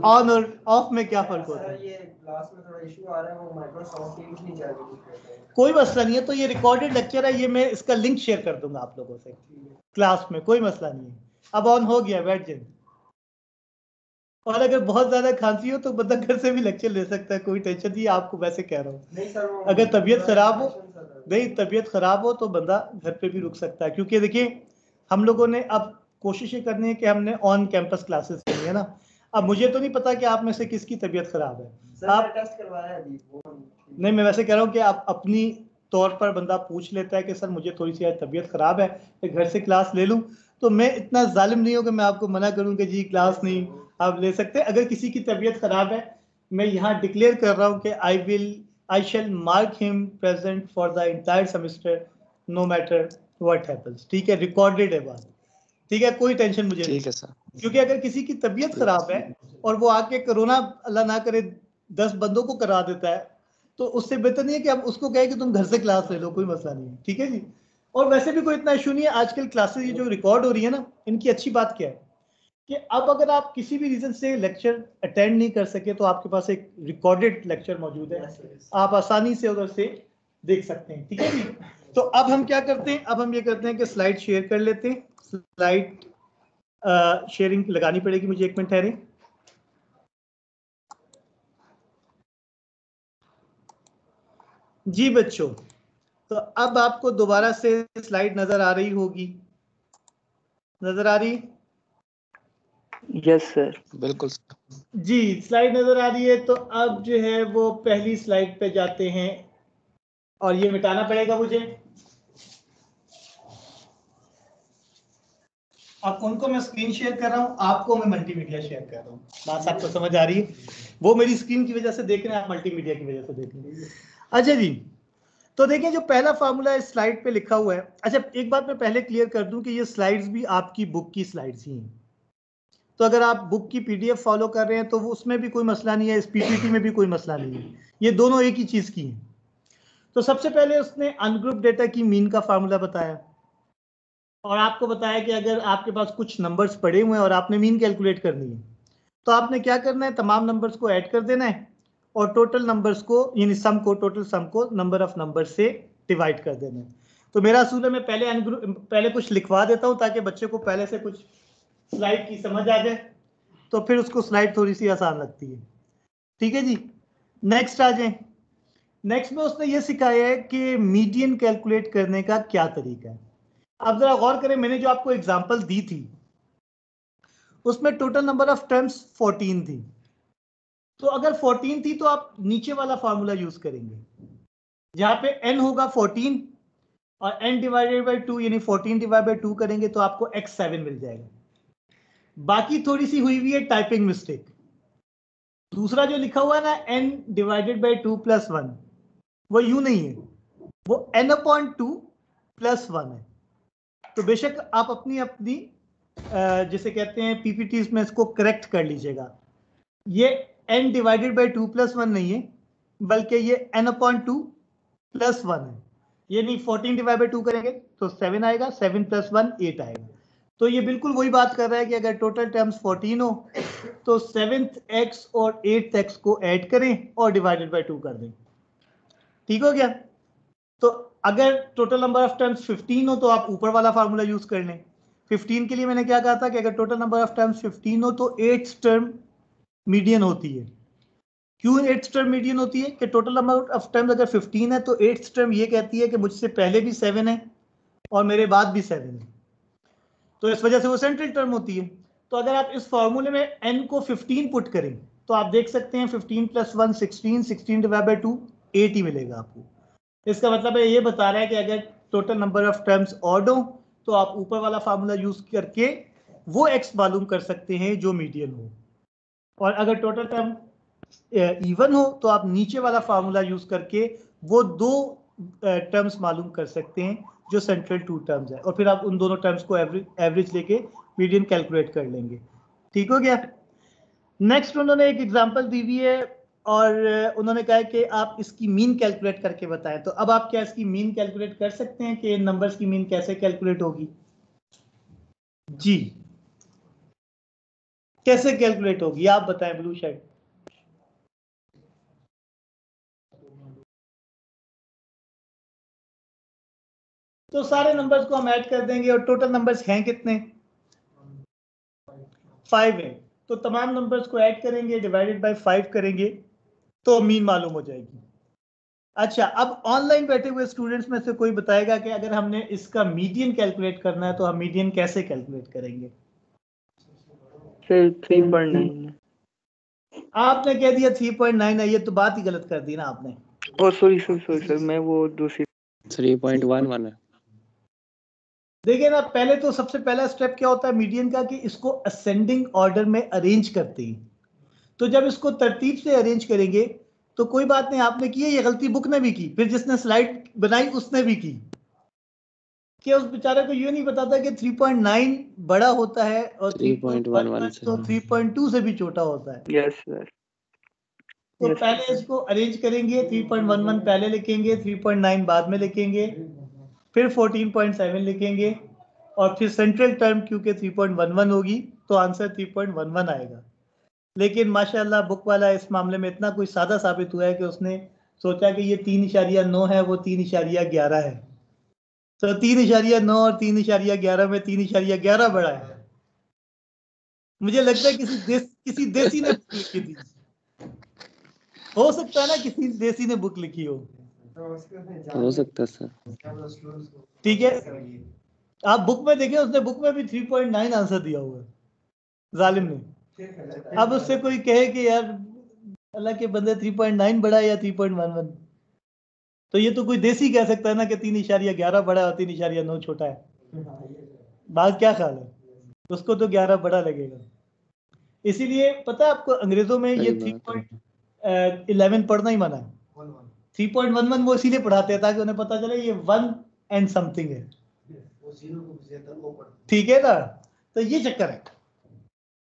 ऑन और ऑफ में क्या फर्क होता है। ये क्लास में थोड़ा इशू आ रहा है, वो माइक्रोसॉफ्ट टीम्स नहीं चल रही। कोई मसला नहीं है, तो ये रिकॉर्डेड लेक्चर है, ये मैं इसका लिंक शेयर कर दूंगा आप लोगों से क्लास में, कोई मसला नहीं है। अब ऑन हो गया, बैठ जाए। और अगर बहुत ज्यादा खांसी हो तो बंदा घर से भी लेक्चर ले सकता है, कोई टेंशन नहीं है, आपको वैसे कह रहा हूँ। अगर तबीयत खराब हो, नहीं तबीयत खराब हो तो बंदा घर पे भी रुक सकता है, क्योंकि देखिए हम लोगों ने अब कोशिश ये करनी है कि हमने ऑन कैंपस क्लासेस करनी है ना। अब मुझे तो नहीं पता कि आप में से किसकी तबीयत खराब है। आप टेस्ट करवाया अभी नहीं, मैं वैसे कह रहा हूँ कि आप अपनी तौर पर बंदा पूछ लेता है कि सर मुझे थोड़ी सी तबीयत खराब है, मैं घर से क्लास ले लूँ, तो मैं इतना जालिम नहीं हूँ कि मैं आपको मना करूँ कि जी क्लास नहीं आप ले सकते। अगर किसी की तबीयत खराब है, मैं यहाँ डिक्लेयर कर रहा हूँ कि I shall mark him present for the entire semester no matter what happens. ठीक है, रिकॉर्डेड है बात, ठीक है, कोई टेंशन मुझे नहीं। ठीक है सर। क्योंकि अगर किसी की तबीयत खराब है और वो आके कोरोना अल्लाह ना करे 10 बंदों को करा देता है, तो उससे बेहतर नहीं है कि आप उसको कहें कि तुम घर से क्लास ले लो, कोई मसला नहीं है, ठीक है जी। और वैसे भी कोई इतना इशू नहीं है, आजकल क्लासेस ये जो रिकॉर्ड हो रही है ना, इनकी अच्छी बात क्या है कि अब अगर आप किसी भी रीजन से लेक्चर अटेंड नहीं कर सके तो आपके पास एक रिकॉर्डेड लेक्चर मौजूद है, आप आसानी से उधर से देख सकते हैं, ठीक है जी। तो अब हम क्या करते हैं, अब हम ये करते हैं कि स्लाइड शेयर कर लेते हैं। स्लाइड शेयरिंग लगानी पड़ेगी मुझे, 1 मिनट ठहरे। जी बच्चों, तो अब आपको दोबारा से स्लाइड नजर आ रही होगी, नजर आ रही? Yes sir. बिल्कुल। जी स्लाइड नजर आ रही है। तो अब जो है वो पहली स्लाइड पे जाते हैं, और ये मिटाना पड़ेगा मुझे। अब उनको मैं स्क्रीन शेयर कर रहा हूँ, आपको मैं मल्टीमीडिया शेयर कर रहा हूँ। बात आपको समझ आ रही है? वो मेरी स्क्रीन की वजह से देख रहे हैं, आप मल्टीमीडिया की वजह से देख रहे हैं। अच्छा जी, तो देखिए जो पहला फार्मूला इस स्लाइड पे लिखा हुआ है। अच्छा, एक बात मैं पहले क्लियर कर दूं कि ये स्लाइड्स भी आपकी बुक की स्लाइड्स ही हैं। तो अगर आप बुक की पीडीएफ फॉलो कर रहे हैं तो वो उसमें भी कोई मसला नहीं है, इस पीपीटी में भी कोई मसला नहीं है, ये दोनों एक ही चीज की हैं। तो सबसे पहले उसने अनग्रुप डेटा की मीन का फार्मूला बताया और आपको बताया कि अगर आपके पास कुछ नंबर्स पड़े हुए हैं और आपने मीन कैलकुलेट करनी है तो आपने क्या करना है, तमाम नंबर्स को ऐड कर देना है और टोटल नंबर्स को यानी सम को, टोटल सम को नंबर ऑफ नंबर से डिवाइड कर देना है। तो मेरा असूल है मैं पहले कुछ लिखवा देता हूं ताकि बच्चे को पहले से कुछ स्लाइड की समझ आ जाए, तो फिर उसको स्लाइड थोड़ी सी आसान लगती है। ठीक है जी, नेक्स्ट आ जाए। नेक्स्ट में उसने ये सिखाया है कि मीडियन कैलकुलेट करने का क्या तरीका है। अब जरा गौर करें, मैंने जो आपको एग्जांपल दी थी उसमें टोटल नंबर ऑफ टर्म्स 14 थी। तो अगर 14 थी तो आप नीचे वाला फार्मूला यूज करेंगे जहां पे n होगा 14 और n डिवाइडेड बाय 2 यानी 14 डिवाइड बाय 2 करेंगे तो आपको x7 मिल जाएगा। बाकी थोड़ी सी हुई हुई है टाइपिंग मिस्टेक। दूसरा जो लिखा हुआ है ना n डिवाइडेड बाय 2 प्लस 1, वो यूं नहीं है, वो n/2 प्लस 1 है। तो बेशक आप अपनी अपनी जिसे कहते हैं पीपीटीज में इसको करेक्ट कर लीजिएगा। ये n डिवाइडेड बाय 2 प्लस 1 नहीं है, बल्कि ये n/2 प्लस 1 है। यानी 14 डिवाइड बाय 2 करेंगे तो 7 आएगा, 7 प्लस 1 8 आएगा। तो ये बिल्कुल वही बात कर रहा है कि अगर टोटल टर्म्स 14 हो तो 7th x और 8th x को ऐड करें और डिवाइडेड बाय 2 कर दें। ठीक हो गया? तो अगर टोटल नंबर ऑफ टर्म्स 15 हो तो आप ऊपर वाला फार्मूला यूज कर लें। 15 के लिए मैंने क्या कहा था कि अगर टोटल नंबर ऑफ टर्म्स 15 हो तो 8th टर्म मीडियन होती है। क्यों 8th टर्म मीडियन होती है कि टोटल नंबर ऑफ टर्म्स अगर 15 है तो 8th टर्म ये कहती है कि मुझसे पहले भी 7 है और मेरे बाद भी 7 है, तो इस वजह से वो सेंट्रल टर्म होती है। तो अगर आप इस फॉर्मूले में n को 15 पुट करें तो आप देख सकते हैं 15 प्लस 1 16, 16 डिवाइड बाय 2 8 ही मिलेगा आपको। इसका मतलब है ये बता रहा है कि अगर total number of terms odd हो तो आप ऊपर वाला फार्मूला यूज करके वो x मालूम कर सकते हैं जो मीडियन हो, और अगर टोटल टर्म इवन हो तो आप नीचे वाला फार्मूला यूज करके वो दो टर्म्स मालूम कर सकते हैं जो सेंट्रल टू टर्म्स है, और फिर आप उन दोनों टर्म्स को एवरेज लेके मीडियन कैलकुलेट कर लेंगे। ठीक हो गया? नेक्स्ट उन्होंने एक एग्जांपल दी हुई है और उन्होंने कहा है कि आप इसकी मीन कैलकुलेट करके बताएं। तो अब आप क्या इसकी मीन कैलकुलेट कर सकते हैं कि इन नंबर्स की मीन कैसे कैलकुलेट होगी? जी, कैसे कैलकुलेट होगी आप बताएं ब्लू शर्ट। तो सारे नंबर्स को हम ऐड कर देंगे और टोटल नंबर्स हैं कितने? 5 है। तो तमाम नंबर्स को ऐड करेंगे, डिवाइडेड बाय 5 करेंगे तो मीन मालूम हो जाएगी। अच्छा, अब ऑनलाइन बैठे हुए स्टूडेंट्स में से कोई बताएगा कि अगर हमने इसका मीडियन कैलकुलेट करना है तो हम मीडियन कैसे कैलकुलेट करेंगे? सर 3.9। आपने कह दिया 3.9 है, ये तो बात ही गलत कर दी ना आपने। ओ सॉरी सर मैं वो दूसरी 3.11 है। देखिए ना, पहले तो सबसे पहला स्टेप क्या होता है मीडियन का कि इसको असेंडिंग ऑर्डर में अरेंज करते हैं। तो जब इसको तरतीब से अरेंज करेंगे तो कोई बात नहीं, आपने की है ये गलती बुक ने भी की, फिर जिसने स्लाइड बनाई उसने भी की कि उस बेचारे को ये नहीं पता था कि 3.9 बड़ा होता है और 3.11 से तो 3.2 से भी छोटा होता है। Yes sir. तो Yes. पहले इसको अरेंज करेंगे, 3.11 पहले लिखेंगे, 3.9 बाद में लिखेंगे, फिर 14.7 लिखेंगे और फिर सेंट्रल टर्म क्योंकि 3.11 होगी तो आंसर 3.11 आएगा। लेकिन माशाल्लाह बुक वाला इस मामले में इतना कोई सादा साबित हुआ है कि उसने सोचा कि ये 3.9 है, वो 3.11 है। तो 3.9 और 3.11 में 3.11 बड़ा है। मुझे लगता है किसी देसी ने बुक लिखी थी, हो सकता है ना किसी देसी ने बुक लिखी हो सकता है सर। ठीक है, आप बुक में देखें, उसने बुक में भी 3.9 आंसर दिया हुआ है जालिम ने। अब उससे कोई कहे कि यार अल्लाह के बंदे 3.9 बड़ा है या 3.11, तो ये तो कोई देसी कह सकता है ना कि 3.11 बड़ा है और 3.9 छोटा है। बात क्या ख्याल है? उसको तो 11 बड़ा लगेगा। इसीलिए पता है आपको अंग्रेजों में ये 3.11 पढ़ना ही मना है। 3.11 वो इसीलिए पढ़ाते हैं ताकि उन्हें पता चले ये 1 एंड समथिंग है, ठीक है ना। तो ये चक्कर है,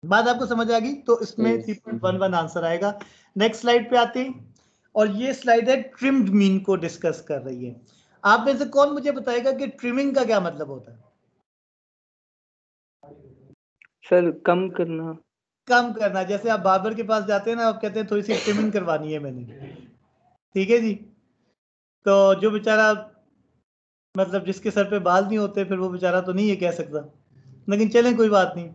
बात आपको समझ आ गई। तो इसमें 3.11 आंसर आएगा। नेक्स्ट स्लाइड पे आते हैं, और ये स्लाइड है ट्रिम्ड मीन को डिस्कस कर रही है। आप में से कौन मुझे बताएगा कि ट्रिमिंग का क्या मतलब होता है? सर कम करना। कम करना, जैसे आप बार्बर के पास जाते हैं ना, आप कहते हैं थोड़ी सी ट्रिमिंग करवानी है मैंने, ठीक है जी। तो जो बेचारा मतलब जिसके सर पे बाल नहीं होते, फिर वो बेचारा तो नहीं ये कह सकता, लेकिन चलें कोई बात नहीं।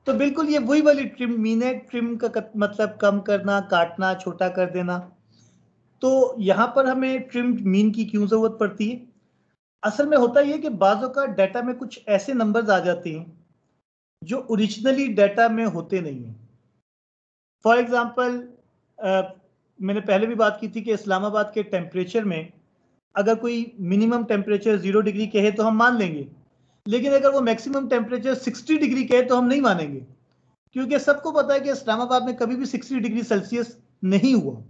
तो बिल्कुल ये वही वाली ट्रिम मीन है। ट्रिम का मतलब कम करना, काटना, छोटा कर देना। तो यहाँ पर हमें ट्रिम मीन की क्यों जरूरत पड़ती है? असल में होता ये कि बाज़ों का डाटा में कुछ ऐसे नंबर्स आ जाते हैं जो ओरिजिनली डाटा में होते नहीं हैं। फॉर एग्जांपल, मैंने पहले भी बात की थी कि इस्लामाबाद के टेम्परेचर में अगर कोई मिनिमम टेम्परेचर 0 डिग्री कहे तो हम मान लेंगे, लेकिन अगर वो मैक्सिमम टेम्परेचर 60 डिग्री कहे तो हम नहीं मानेंगे, क्योंकि सबको पता है कि इस्लामाबाद में कभी भी 60 डिग्री सेल्सियस नहीं हुआ।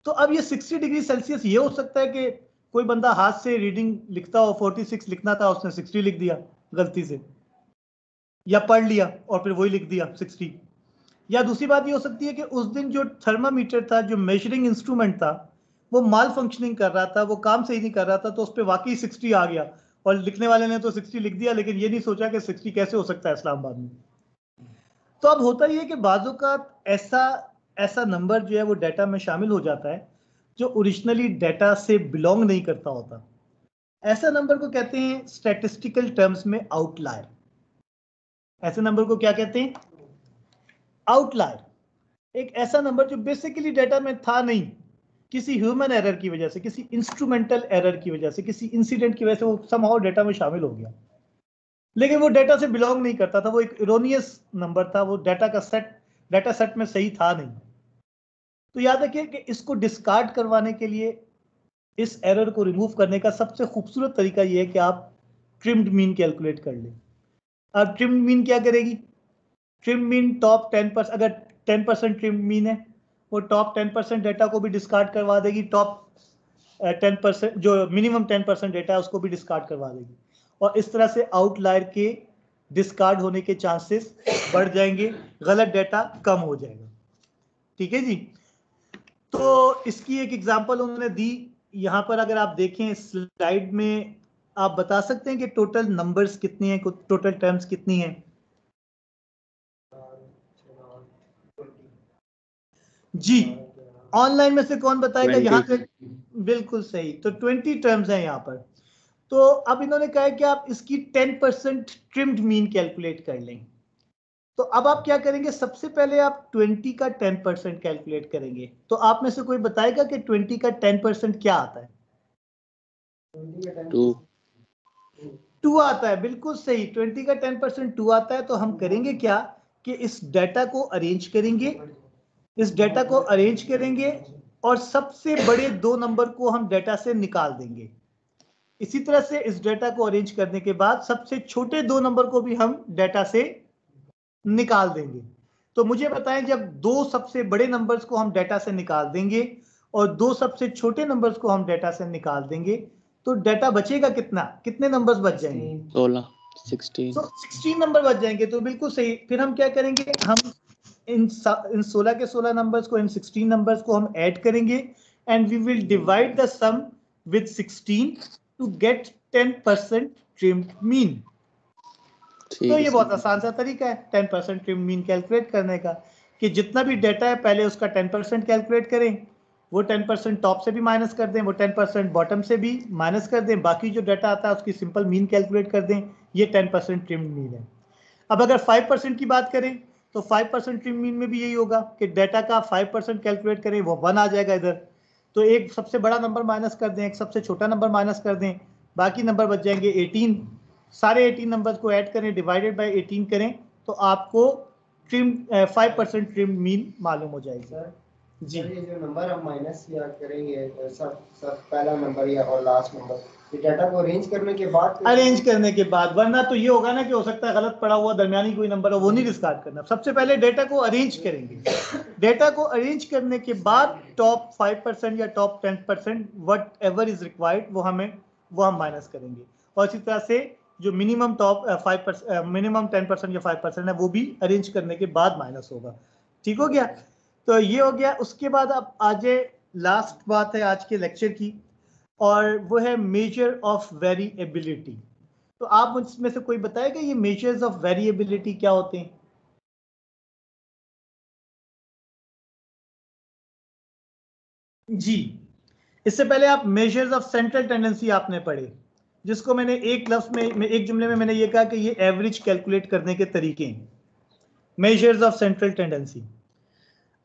तो अब ये 60 डिग्री सेल्सियस ये हो सकता है कि कोई बंदा हाथ से रीडिंग लिखता हो, 46 लिखना था उसने 60 लिख दिया गलती से, या पढ़ लिया और फिर वही लिख दिया 60। या दूसरी बात ये हो सकती है कि उस दिन जो थर्मामीटर था, जो मेजरिंग इंस्ट्रूमेंट था, वो माल फंक्शनिंग कर रहा था, वो काम सही नहीं कर रहा था, तो उस पर वाकई 60 आ गया और लिखने वाले ने तो 60 लिख दिया, लेकिन ये नहीं सोचा कि 60 कैसे हो सकता है इस्लामाबाद में। तो अब होता ही है कि बाजू का ऐसा नंबर जो है वो डाटा में शामिल हो जाता है जो ओरिजिनली डाटा से बिलोंग नहीं करता होता। ऐसा नंबर को कहते हैं स्टैटिस्टिकल टर्म्स में आउटलायर। ऐसे नंबर को क्या कहते हैं? आउटलायर। एक ऐसा नंबर जो बेसिकली डाटा में था नहीं, किसी ह्यूमन एरर की वजह से, किसी इंस्ट्रूमेंटल एरर की वजह से, किसी इंसिडेंट की वजह से वो समहाउ डाटा में शामिल हो गया, लेकिन वो डाटा से बिलोंग नहीं करता था, वो एक इरोनियस नंबर था, वो डाटा सेट में सही था नहीं। तो याद रखिए कि इसको डिस्कार्ड करवाने के लिए, इस एरर को रिमूव करने का सबसे खूबसूरत तरीका यह है कि आप ट्रिम्ड मीन कैलकुलेट कर लें। अब ट्रिम्ड मीन क्या करेगी? ट्रिम मीन टॉप 10%, अगर 10% ट्रिम मीन है, वो टॉप 10% डेटा को भी डिस्कार्ड करवा देगी, टॉप 10% जो मिनिमम 10% डेटा है उसको भी डिस्कार्ड करवा देगी, और इस तरह से आउटलायर के डिस्कार्ड होने के चांसेस बढ़ जाएंगे, गलत डेटा कम हो जाएगा। ठीक है जी। तो इसकी एक एग्जांपल उन्होंने दी यहाँ पर, अगर आप देखें स्लाइड में, आप बता सकते हैं कि टोटल नंबर्स कितने हैं, टोटल टर्म्स कितनी हैं? जी, ऑनलाइन में से कौन बताएगा? यहाँ पे बिल्कुल सही, तो 20 टर्म्स हैं यहाँ पर। तो अब इन्होंने कहा है कि आप इसकी 10% ट्रिम्ड मीन कैलकुलेट कर लें। तो अब आप क्या करेंगे? सबसे पहले आप 20 का 10% कैलकुलेट करेंगे। तो आप में से कोई बताएगा कि 20 का 10% क्या आता है? 2 आता है, बिल्कुल सही। 20 का 10% 2 आता है। तो हम करेंगे क्या कि इस डाटा को अरेंज करेंगे, और सबसे बड़े 2 नंबर को हम डाटा से निकाल देंगे। इसी तरह से इस डाटा को अरेंज करने के बाद सबसे छोटे 2 नंबर को भी हम डाटा से निकाल देंगे। तो मुझे बताएं, जब 2 सबसे बड़े नंबर्स को हम डाटा से निकाल देंगे और 2 सबसे छोटे नंबर्स को हम डाटा से निकाल देंगे, तो डाटा बचेगा कितना? कितने नंबर्स बच जाएंगे? 16। तो 16 नंबर बच जाएंगे। तो बिल्कुल सही। फिर हम क्या करेंगे? हम इन 16 के 16 नंबर्स को, इन 16 नंबर्स को हम ऐड करेंगे, and we will divide the sum with 16 to get 10% trimmed mean. तो ये बहुत आसान सा तरीका है 10% ट्रिम मीन कैलकुलेट करने का, कि जितना भी डाटा है पहले उसका 10% कैलकुलेट करें, वो 10% टॉप से भी माइनस कर दें, वो 10% बॉटम से भी माइनस कर दें, बाकी जो डाटा आता है उसकी सिंपल मीन कैलकुलेट कर दें। ये 10% ट्रिम मीन है। अब अगर 5% की बात करें तो 5% ट्रिम मीन में भी यही होगा कि डाटा का 5% कैलकुलेट करें, वो 1 आ जाएगा इधर। तो एक सबसे बड़ा नंबर माइनस कर दें, एक सबसे छोटा नंबर माइनस कर दें, बाकी नंबर बच जाएंगे 18। सारे 18 नंबर्स को ऐड करें, डिवाइडेड बाय 18 करें, तो आपको 5% ट्रिम मीन मालूम हो जाएगी। जी, ये जो नंबर हम माइनस किया करेंगे, सब पहला नंबर या और लास्ट नंबर, डाटा को अरेंज करने के बाद अरेंज करने के बाद, वरना तो ये होगा ना कि हो सकता है गलत पड़ा हुआ दरमियानी कोई नंबर हो, वो नहीं डिस्कार्ड करना। सबसे पहले डेटा को अरेंज करेंगे। डेटा को अरेंज करने के बाद टॉप 5% या top 10% what ever is required वो हम माइनस करेंगे। और इसी तरह से जो मिनिमम टॉप 5% मिनिमम 10% या 5% है वो भी अरेंज करने के बाद माइनस होगा। ठीक हो गया? तो ये हो गया। उसके बाद अब आज लास्ट बात है आज के लेक्चर की, और वो है मेजर ऑफ वेरिएबिलिटी। तो आप मुझमें से कोई बताएगा ये मेजर्स ऑफ वेरिएबिलिटी क्या होते हैं? जी, इससे पहले आप मेजर्स ऑफ सेंट्रल टेंडेंसी आपने पढ़े, जिसको मैंने एक लफ्ज में एक जुमले में मैंने ये कहा कि ये एवरेज कैलकुलेट करने के तरीके हैं, मेजर्स ऑफ सेंट्रल टेंडेंसी।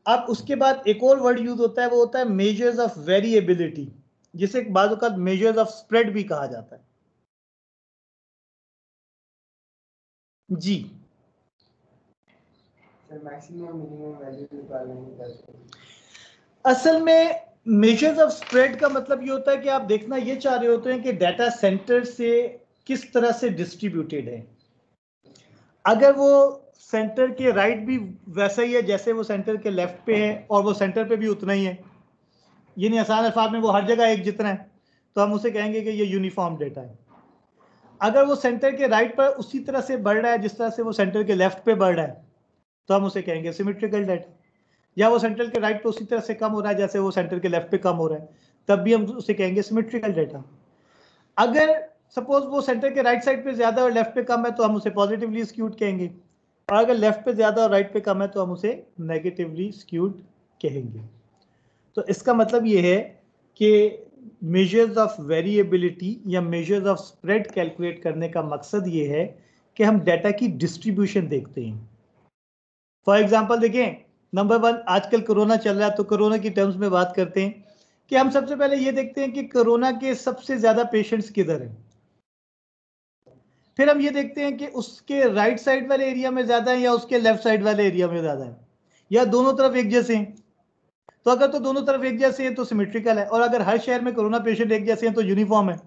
अब उसके बाद एक और वर्ड यूज होता है, वो होता है मेजर्स ऑफ वेरिएबिलिटी, जिसे बाज़ औक़ात मेजर्स ऑफ स्प्रेड भी कहा जाता है। जी, मैक्सिमम मिनिमम वैल्यू निकालने की। असल में मेजर्स ऑफ स्प्रेड का मतलब ये होता है कि आप देखना ये चाह रहे होते हैं कि डाटा सेंटर से किस तरह से डिस्ट्रीब्यूटेड है। अगर वो सेंटर के राइट भी वैसा ही है जैसे वो सेंटर के लेफ्ट पे है, और वो सेंटर पे भी उतना ही है, यानी आसान अल्फाज में वो हर जगह एक जितना है, तो हम उसे कहेंगे कि ये यूनिफॉर्म डेटा है। अगर वो सेंटर के राइट पर उसी तरह से बढ़ रहा है जिस तरह से वो सेंटर के लेफ्ट पे बढ़ रहा है, तो हम उसे कहेंगे सिमेट्रिकल डेटा। या वो सेंटर के राइट पे उसी तरह से कम हो रहा है जैसे वो सेंटर के लेफ्ट पे कम हो रहा है, तब भी हम उसे कहेंगे सिमेट्रिकल डेटा। अगर सपोज वो सेंटर के राइट साइड पे ज्यादा और लेफ्ट पे कम है, तो हम उसे पॉजिटिवली स्क्यूड कहेंगे, और अगर लेफ्ट पे ज्यादा और राइट पे कम है तो हम उसे नेगेटिवली स्क्यूड कहेंगे। तो इसका मतलब ये है कि मेजर्स ऑफ वेरिएबिलिटी या मेजर्स ऑफ स्प्रेड कैलकुलेट करने का मकसद ये है कि हम डाटा की डिस्ट्रीब्यूशन देखते हैं। फॉर एग्जांपल देखें, नंबर 1 आजकल कोरोना चल रहा है, तो कोरोना की टर्म्स में बात करते हैं कि हम सबसे पहले ये देखते हैं कि कोरोना के सबसे ज्यादा पेशेंट्स किधर हैं। फिर हम ये देखते हैं कि उसके राइट साइड वाले एरिया में ज्यादा है या उसके लेफ्ट साइड वाले एरिया में ज्यादा है, या दोनों तरफ एक जैसे हैं। तो अगर तो दोनों तरफ एक जैसे हैं तो सिमेट्रिकल है, और अगर हर शहर में कोरोना पेशेंट एक जैसे हैं तो यूनिफॉर्म है।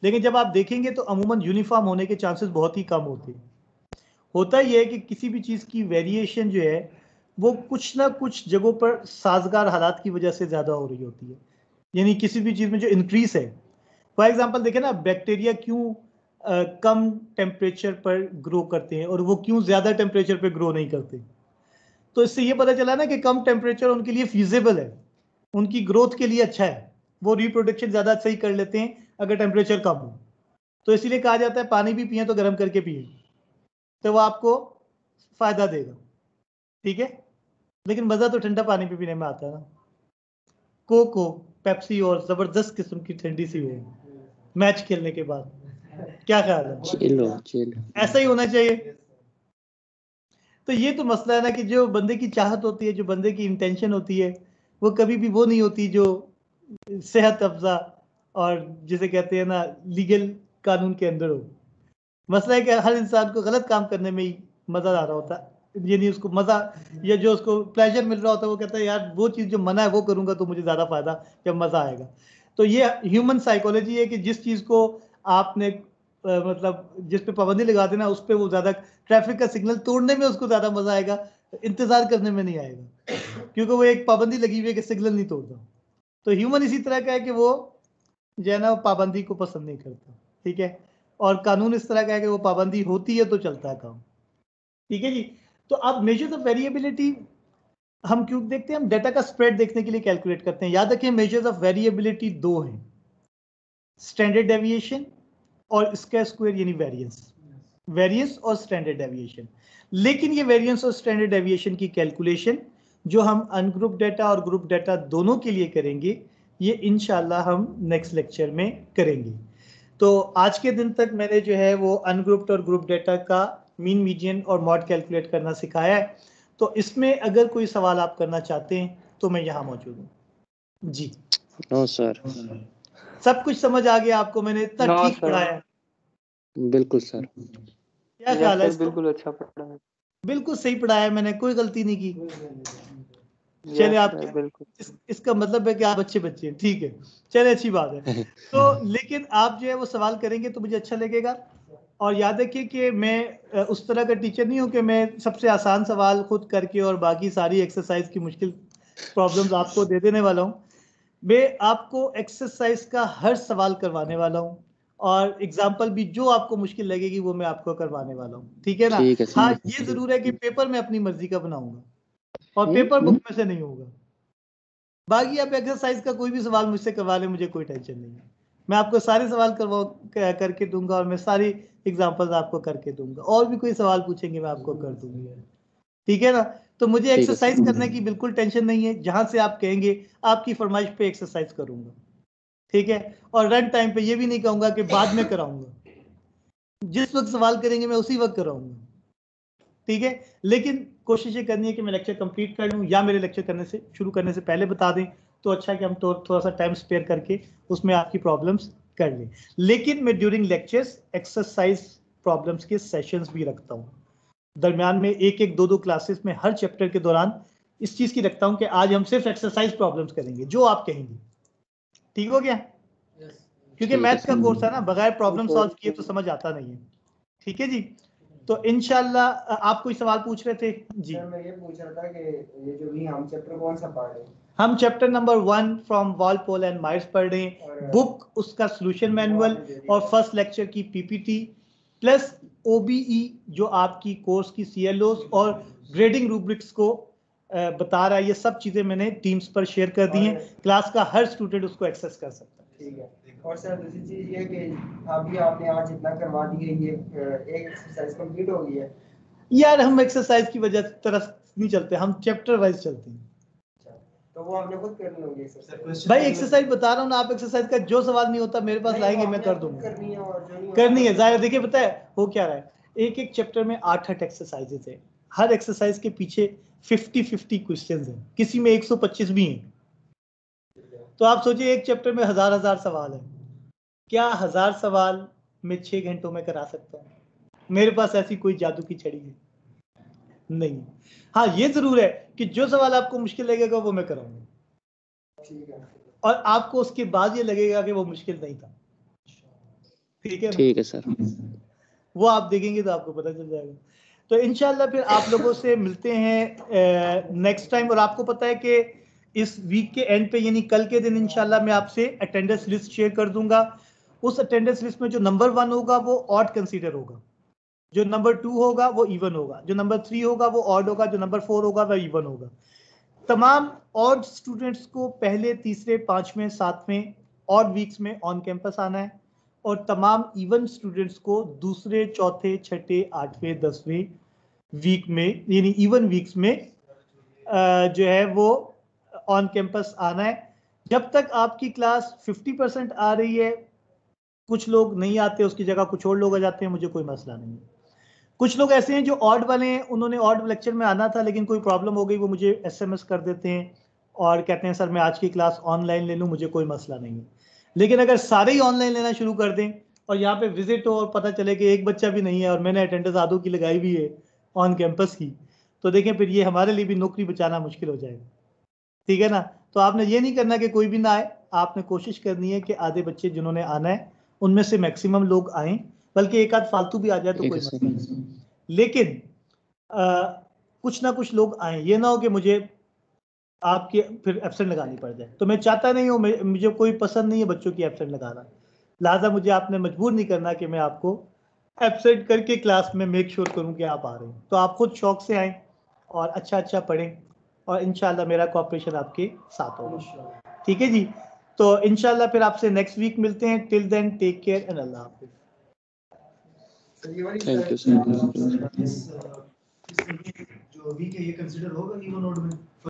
लेकिन जब आप देखेंगे तो अमूमन यूनिफॉर्म होने के चांसेस बहुत ही कम होते हैं। होता ही है कि किसी भी चीज की वेरिएशन जो है वो कुछ ना कुछ जगहों पर साजगार हालात की वजह से ज्यादा हो रही होती है, यानी किसी भी चीज में जो इंक्रीज है। फॉर एग्जांपल देखें ना, बैक्टीरिया क्यों कम टेम्परेचर पर ग्रो करते हैं और वो क्यों ज्यादा टेम्परेचर पर ग्रो नहीं करते। तो इससे ये पता चला ना कि कम टेम्परेचर उनके लिए फीजिबल है, उनकी ग्रोथ के लिए अच्छा है, वो रिप्रोडक्शन ज्यादा सही कर लेते हैं अगर टेम्परेचर कम हो। तो इसीलिए कहा जाता है पानी भी पिए तो गर्म करके पिए, तो वो आपको फायदा देगा। ठीक है, लेकिन मजा तो ठंडा पानी पे पीने में आता है ना। कोक हो, पेप्सी और जबरदस्त किस्म की ठंडी सी हो मैच खेलने के बाद, क्या ख्याल है? चिल ऐसा ही होना चाहिए। तो ये तो मसला है ना कि जो बंदे की चाहत होती है, जो बंदे की इंटेंशन होती है, वो कभी भी वो नहीं होती जो सेहत अफजा और जिसे कहते हैं ना लीगल कानून के अंदर हो। मसला है कि हर इंसान को गलत काम करने में ही मजा आ रहा होता है, यानी उसको मजा या जो उसको प्लेजर मिल रहा होता है वो कहता है यार वो चीज जो मना है वो करूंगा तो मुझे ज्यादा फायदा जब मजा आएगा। तो ये ह्यूमन साइकोलॉजी है कि जिस चीज को आपने मतलब जिस पे पाबंदी लगा देना उस पे वो ज्यादा, ट्रैफिक का सिग्नल तोड़ने में उसको ज्यादा मजा आएगा, इंतजार करने में नहीं आएगा, क्योंकि वो एक पाबंदी लगी हुई है कि सिग्नल नहीं तोड़ना। तो ह्यूमन इसी तरह का है कि वो जो है ना पाबंदी को पसंद नहीं करता। ठीक है, और कानून इस तरह का है कि वो पाबंदी होती है तो चलता है काम। ठीक है जी। तो अब मेजर्स ऑफ वेरिएबिलिटी हम क्यों देखते हैं? हम डेटा का स्प्रेड देखने के लिए कैलकुलेट करते हैं। याद रखें मेजर्स ऑफ वेरिएबिलिटी दो हैं, स्टैंडर्ड डेविएशन और इसका स्क्वायर यानी वेरिएंस। वेरिएंस और स्टैंडर्ड डेविएशन। लेकिन ये वेरिएंस और स्टैंडर्ड डेविएशन की कैलकुलेशन जो हम अनग्रुप डेटा और ग्रुप डेटा दोनों के लिए करेंगे, ये इंशाल्लाह हम नेक्स्ट लेक्चर में करेंगे। तो आज के दिन तक मैंने जो है वो अनग्रुप्ड और ग्रुप डेटा का मीन, मीडियन और मॉड कैलकुलेट करना सिखाया है। तो इसमें अगर कोई सवाल आप करना चाहते हैं तो मैं यहाँ मौजूद हूँ। जी। नो सर, सब कुछ समझ आ गया आपको? मैंने इतना No, ठीक sir. पढ़ाया है? बिल्कुल सर। क्या ख्याल है? बिल्कुल अच्छा पढ़ा है। बिल्कुल सही पढ़ाया है मैंने, कोई गलती नहीं की। चले Yes, आप sir, बिल्कुल इसका मतलब है कि आप अच्छे बच्चे हैं, ठीक है, चले अच्छी बात है। तो लेकिन आप जो है वो सवाल करेंगे तो मुझे अच्छा लगेगा। और याद रखिए कि मैं उस तरह का टीचर नहीं हूँ कि मैं सबसे आसान सवाल खुद करके और बाकी सारी एक्सरसाइज की मुश्किल प्रॉब्लम्स आपको दे देने वाला हूँ। मैं आपको एक्सरसाइज का हर सवाल करवाने वाला हूँ और एग्जाम्पल भी जो आपको मुश्किल लगेगी वो मैं आपको करवाने वाला हूँ, ठीक है ना। ठीक है सर। हाँ, ये जरूर है कि पेपर में अपनी मर्जी का बनाऊंगा और पेपर बुक में से नहीं होगा। बाकी आप एक्सरसाइज का कोई भी सवाल मुझसे करवा लें, मुझे कोई टेंशन नहीं है। मैं आपको सारे सवाल करके दूंगा और मैं सारी एग्जांपल्स आपको करके दूंगा। और भी कोई सवाल पूछेंगे मैं आपको कर दूंगी, ठीक है ना। तो मुझे एक्सरसाइज करने की बिल्कुल टेंशन नहीं है, जहां से आप कहेंगे आपकी फरमाइश पे एक्सरसाइज करूंगा, ठीक है। और रन टाइम पे ये भी नहीं कहूंगा कि बाद में कराऊंगा, जिस वक्त सवाल करेंगे मैं उसी वक्त कराऊंगा, ठीक है। लेकिन कोशिश ये करनी है कि मैं लेक्चर कंप्लीट कर लूँ या मेरे लेक्चर करने से शुरू करने से पहले बता दें तो अच्छा है कि हम तो थोड़ा सा टाइम स्पेयर करके उसमें आपकी प्रॉब्लम्स कर लें। लेकिन मैं ड्यूरिंग लेक्चर्स एक्सरसाइज प्रॉब्लम्स के सेशंस भी रखता हूँ दरमियान में, एक एक दो क्लासेस में हर चैप्टर के दौरान इस चीज की रखता हूँ कि आज हम सिर्फ एक्सरसाइज प्रॉब्लम्स करेंगे जो आप कहेंगे, ठीक हो गया। क्योंकि मैथ का कोर्स है ना, बगैर प्रॉब्लम सॉल्व किए तो समझ आता नहीं है, ठीक है जी। तो इंशाल्लाह आप कोई सवाल पूछ रहे थे जी। सर मैं ये पूछ रहा था कि ये जो भी हम चैप्टर कौन सा पढ़ रहे हैं? हम chapter number 1 from Walpole and Myers पढ़ रहे हैं, बुक उसका सॉल्यूशन मैनुअल और फर्स्ट लेक्चर की पीपीटी प्लस ओबीई जो आपकी कोर्स की सीएलओस और ग्रेडिंग रूब्रिक्स को बता रहा है। ये सब चीजें मैंने टीम्स पर शेयर कर दी हैं, क्लास का हर स्टूडेंट उसको एक्सेस कर सकता है, ठीक है। और सर दूसरी चीज ये कि अभी आपने आज इतना करवा दिया, ये एक एक्सरसाइज कंप्लीट हो गई है। यार हम एक्सरसाइज की वजह तरफ नहीं चलते, हम चैप्टर वाइज चलते हैं। तो वो आपने खुद करनी होगी एक्सरसाइज। भाई एक्सरसाइज बता रहा हूँ ना, आप एक्सरसाइज का जो सवाल नहीं होता मेरे पास लाएंगे मैं कर दूंगा। करनी है और जो नहीं करनी है जाहिर, देखिए पता है हो क्या रहा है, एक एक चैप्टर में 8 एक्सरसाइजेज है, हर एक्सरसाइज के पीछे 50-50 क्वेश्चंस हैं, किसी में 125 भी हैं। तो आप सोचिए एक चैप्टर में हजार सवाल है, क्या 1000 सवाल मैं 6 घंटों में करा सकता हूँ? मेरे पास ऐसी कोई जादू की छड़ी है नहीं। हाँ ये जरूर है कि जो सवाल आपको मुश्किल लगेगा वो मैं कराऊंगा, ठीक है। और आपको उसके बाद ये लगेगा कि वो मुश्किल नहीं था, ठीक है ना। ठीक है सर। वो आप देखेंगे तो आपको पता चल जाएगा। तो इंशाल्लाह फिर आप लोगों से मिलते हैं नेक्स्ट टाइम। और आपको पता है कि इस वीक के एंड पे यानी कल के दिन इंशाल्लाह मैं आपसे अटेंडेंस लिस्ट शेयर कर दूंगा। उस अटेंडेंस लिस्ट में जो नंबर 1 होगा वो ऑड कंसीडर होगा, जो नंबर 2 होगा वो इवन होगा, जो नंबर 3 होगा वो ऑड होगा, जो नंबर 4 होगा वो इवन होगा। तमाम ऑड स्टूडेंट्स को पहले, तीसरे, 5वें, 7वें ऑड वीक्स में ऑन कैंपस आना है, और तमाम इवन स्टूडेंट्स को दूसरे, चौथे, छठे, 8वें, 10वें वीक में यानी इवन वीक्स में जो है वो ऑन कैंपस आना है। जब तक आपकी क्लास 50% आ रही है, कुछ लोग नहीं आते उसकी जगह कुछ और लोग आ जाते हैं, मुझे कोई मसला नहीं है। कुछ लोग ऐसे हैं जो ऑड वाले हैं, उन्होंने ऑड लेक्चर में आना था लेकिन कोई प्रॉब्लम हो गई, वो मुझे एसएमएस कर देते हैं और कहते हैं सर मैं आज की क्लास ऑनलाइन ले लूँ, मुझे कोई मसला नहीं है। लेकिन अगर सारे ही ऑनलाइन लेना शुरू कर दें और यहाँ पे विजिट हो और पता चले कि एक बच्चा भी नहीं है और मैंने अटेंडेंस आधों की लगाई भी है ऑन कैंपस की, तो देखें फिर ये हमारे लिए भी नौकरी बचाना मुश्किल हो जाएगा, ठीक है ना। तो आपने ये नहीं करना कि कोई भी ना आए, आपने कोशिश करनी है कि आधे बच्चे जिन्होंने आना है उनमें से मैक्सिमम लोग आए, बल्कि एक आध फालतू भी आ जाए तो ठीक कोई है सर। मसला नहीं। लेकिन कुछ ना कुछ लोग आए, ये ना हो कि मुझे आपकी फिर एब्सेंट लगानी पड़ जाए, तो मैं चाहता नहीं हूँ, मुझे कोई पसंद नहीं है बच्चों की एब्सेंट लगाना। लिहाजा मुझे आपने मजबूर नहीं करना कि मैं आपको एब्सेंट करके क्लास में मेक श्योर करूँ कि आप आ रहे हैं। तो आप खुद शौक से आएँ और अच्छा पढ़ें और इंशाल्लाह मेरा कोऑपरेशन आपके साथ होगा, ठीक है जी। तो इंशाल्लाह फिर आपसे नेक्स्ट वीक मिलते हैं। Till then take care and अल्लाह हाफिज। Thank you sir. जो वीक है ये कंसीडर होगा इवन ऑड में।